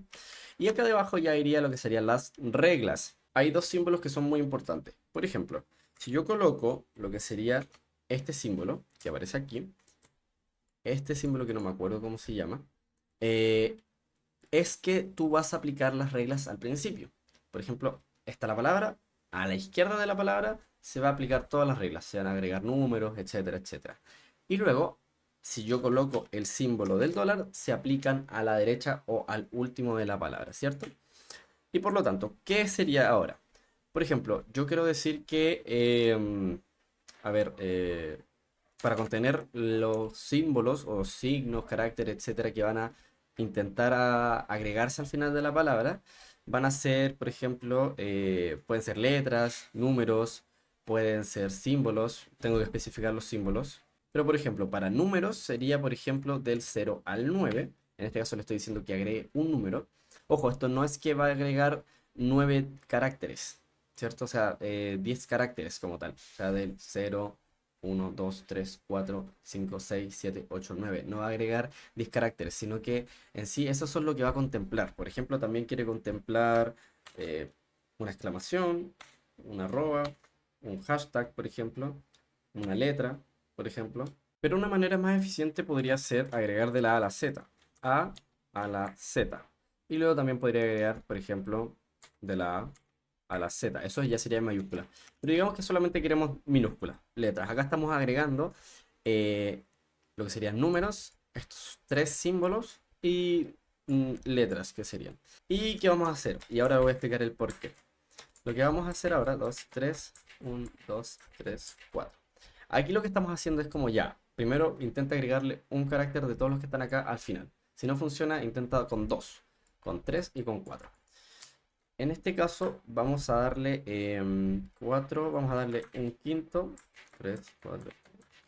Y acá debajo ya iría lo que serían las reglas. Hay dos símbolos que son muy importantes. Por ejemplo, si yo coloco lo que sería este símbolo que aparece aquí, este símbolo que no me acuerdo cómo se llama, es que tú vas a aplicar las reglas al principio. Por ejemplo, está la palabra, a la izquierda de la palabra se va a aplicar todas las reglas, se van a agregar números, etcétera, etcétera. Y luego, si yo coloco el símbolo del dólar, se aplican a la derecha o al último de la palabra, ¿cierto? Y por lo tanto, ¿qué sería ahora? Por ejemplo, yo quiero decir que, a ver, para contener los símbolos o signos, caracteres, etcétera, que van a intentar agregarse al final de la palabra, van a ser, por ejemplo, pueden ser letras, números, pueden ser símbolos, tengo que especificar los símbolos, pero por ejemplo, para números sería, por ejemplo, del 0 al 9, en este caso le estoy diciendo que agregue un número. Ojo, esto no es que va a agregar 9 caracteres, ¿cierto? O sea, 10 caracteres como tal, o sea, del 0 1, 2, 3, 4, 5, 6, 7, 8, 9. No va a agregar 10 caracteres, sino que en sí eso es lo que va a contemplar. Por ejemplo, también quiere contemplar eh, una exclamación, una arroba, un hashtag, por ejemplo, una letra, por ejemplo. Pero una manera más eficiente podría ser agregar de la A a la Z. A a la Z. Y luego también podría agregar, por ejemplo, de la A a la Z. Eso ya sería en mayúscula. Pero digamos que solamente queremos minúsculas, letras. Acá estamos agregando eh, lo que serían números, estos tres símbolos y letras que serían. ¿Y qué vamos a hacer? Y ahora voy a explicar el por qué. Lo que vamos a hacer ahora, 2, 3, 1, 2, 3, 4. Aquí lo que estamos haciendo es como ya. Primero intenta agregarle un carácter de todos los que están acá al final. Si no funciona, intenta con 2, con 3 y con 4. En este caso vamos a darle 4, vamos a darle un quinto, 3, 4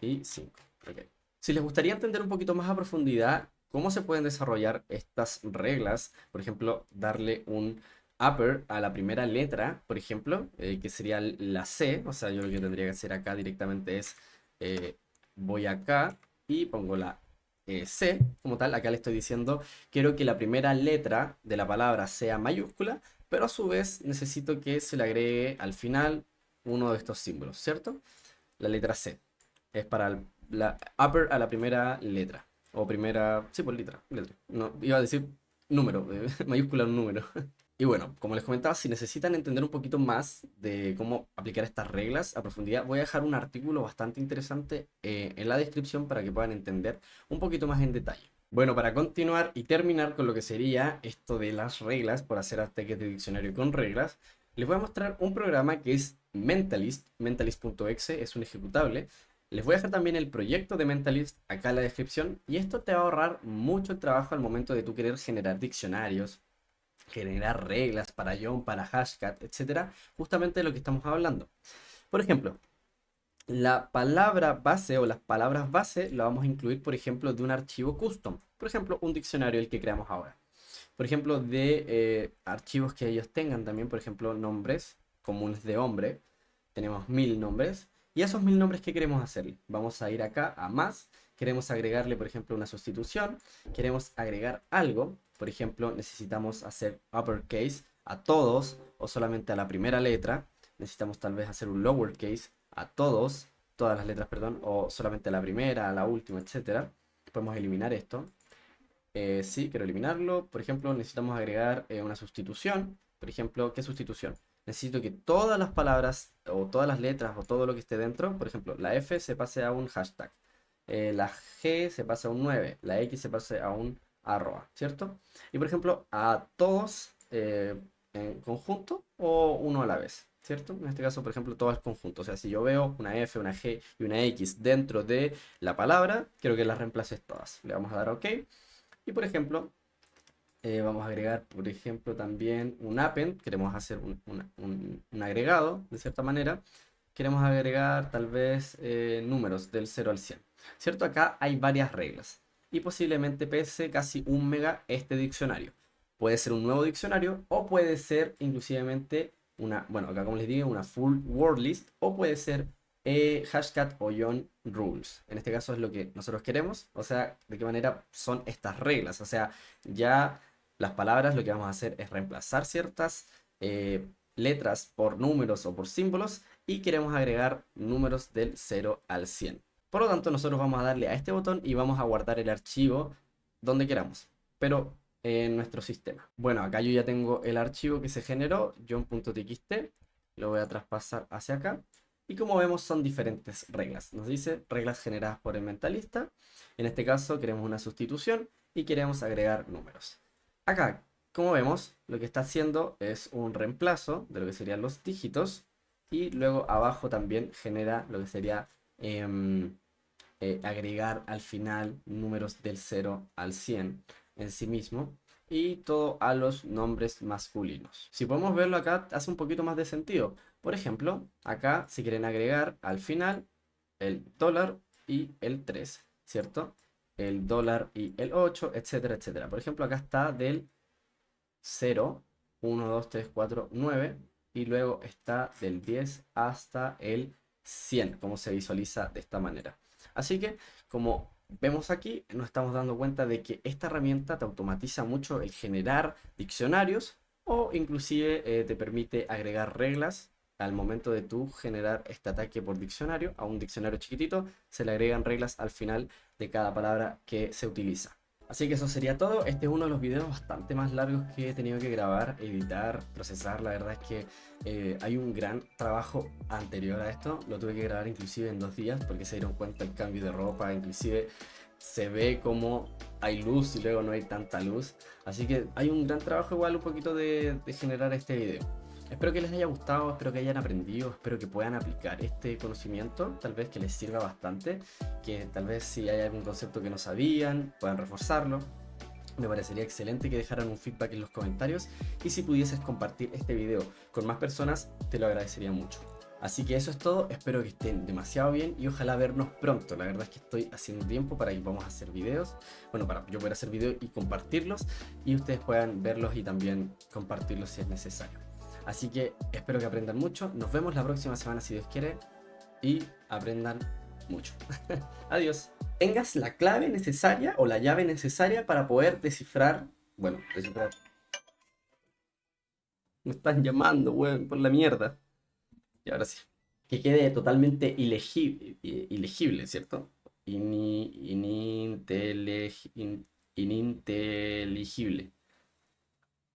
y 5. Okay. Si les gustaría entender un poquito más a profundidad cómo se pueden desarrollar estas reglas, por ejemplo, darle un upper a la primera letra, por ejemplo, que sería la C, o sea, yo lo que tendría que hacer acá directamente es, eh, voy acá y pongo la C como tal, acá le estoy diciendo, quiero que la primera letra de la palabra sea mayúscula, pero a su vez necesito que se le agregue al final uno de estos símbolos, ¿cierto? La letra C. Es para la upper a la primera letra. O primera. Sí, pues letra. No, iba a decir número, mayúscula un número. Y bueno, como les comentaba, si necesitan entender un poquito más de cómo aplicar estas reglas a profundidad, voy a dejar un artículo bastante interesante en la descripción para que puedan entender un poquito más en detalle. Bueno, para continuar y terminar con lo que sería esto de las reglas, por hacer ataques de diccionario con reglas, les voy a mostrar un programa que es Mentalist, mentalist.exe, es un ejecutable. Les voy a dejar también el proyecto de Mentalist acá en la descripción y esto te va a ahorrar mucho trabajo al momento de tú querer generar diccionarios, generar reglas para John, para Hashcat, etcétera, justamente de lo que estamos hablando. Por ejemplo, la palabra base o las palabras base la vamos a incluir, por ejemplo, de un archivo custom. Por ejemplo, un diccionario el que creamos ahora. Por ejemplo, de archivos que ellos tengan también, por ejemplo, nombres comunes de hombre. Tenemos 1000 nombres. Y a esos 1000 nombres, ¿qué queremos hacerle? Vamos a ir acá a más. Queremos agregarle, por ejemplo, una sustitución. Queremos agregar algo. Por ejemplo, necesitamos hacer uppercase a todos o solamente a la primera letra. Necesitamos tal vez hacer un lowercase a todos, todas las letras, perdón, o solamente a la primera, a la última, etcétera. Podemos eliminar esto. Sí, quiero eliminarlo. Por ejemplo, necesitamos agregar una sustitución. Por ejemplo, ¿qué sustitución? Necesito que todas las palabras o todas las letras o todo lo que esté dentro, por ejemplo, la F se pase a un hashtag, la G se pase a un 9, la X se pase a un arroba, ¿cierto? Y por ejemplo, a todos en conjunto o uno a la vez, ¿cierto? En este caso, por ejemplo, todo es conjunto. O sea, si yo veo una F, una G y una X dentro de la palabra, quiero que las reemplaces todas. Le vamos a dar OK. Y por ejemplo, vamos a agregar, por ejemplo, también un append. Queremos hacer un agregado, de cierta manera. Queremos agregar tal vez números del 0 al 100. ¿Cierto? Acá hay varias reglas. Y posiblemente pese casi 1 MB este diccionario. Puede ser un nuevo diccionario o puede ser inclusivamente una, bueno, acá como les digo, una full word list o puede ser hashtag o John rules. En este caso es lo que nosotros queremos. O sea, de qué manera son estas reglas. O sea, ya las palabras lo que vamos a hacer es reemplazar ciertas letras por números o por símbolos y queremos agregar números del 0 al 100. Por lo tanto, nosotros vamos a darle a este botón y vamos a guardar el archivo donde queramos. Pero en nuestro sistema. Bueno, acá yo ya tengo el archivo que se generó, john.txt, lo voy a traspasar hacia acá. Y como vemos son diferentes reglas. Nos dice reglas generadas por el mentalista. En este caso queremos una sustitución y queremos agregar números. Acá, como vemos, lo que está haciendo es un reemplazo de lo que serían los dígitos. Y luego abajo también genera lo que sería agregar al final números del 0 al 100 en sí mismo y todo a los nombres masculinos. Si podemos verlo acá, hace un poquito más de sentido. Por ejemplo, acá si quieren agregar al final el dólar y el 3, ¿cierto? El dólar y el 8, etcétera, etcétera. Por ejemplo, acá está del 0, 1, 2, 3, 4, 9 y luego está del 10 hasta el 100, como se visualiza de esta manera. Así que, como vemos aquí, nos estamos dando cuenta de que esta herramienta te automatiza mucho el generar diccionarios o inclusive te permite agregar reglas al momento de tú generar este ataque por diccionario. A un diccionario chiquitito se le agregan reglas al final de cada palabra que se utiliza. Así que eso sería todo. Este es uno de los videos bastante más largos que he tenido que grabar, editar, procesar. La verdad es que hay un gran trabajo anterior a esto. Lo tuve que grabar inclusive en 2 días porque se dieron cuenta el cambio de ropa. Inclusive se ve como hay luz y luego no hay tanta luz. Así que hay un gran trabajo igual un poquito de generar este video. Espero que les haya gustado, espero que hayan aprendido, espero que puedan aplicar este conocimiento, tal vez que les sirva bastante, que tal vez si hay algún concepto que no sabían, puedan reforzarlo. Me parecería excelente que dejaran un feedback en los comentarios y si pudieses compartir este video con más personas, te lo agradecería mucho. Así que eso es todo, espero que estén demasiado bien y ojalá vernos pronto. La verdad es que estoy haciendo tiempo para que podamos hacer videos, bueno, para yo poder hacer videos y compartirlos y ustedes puedan verlos y también compartirlos si es necesario. Así que espero que aprendan mucho, nos vemos la próxima semana si Dios quiere y aprendan mucho. Adiós. Tengas la clave necesaria o la llave necesaria para poder descifrar, bueno, descifrar. Me están llamando, weón, por la mierda. Y ahora sí. Que quede totalmente ilegible, ¿cierto? Ininteligible.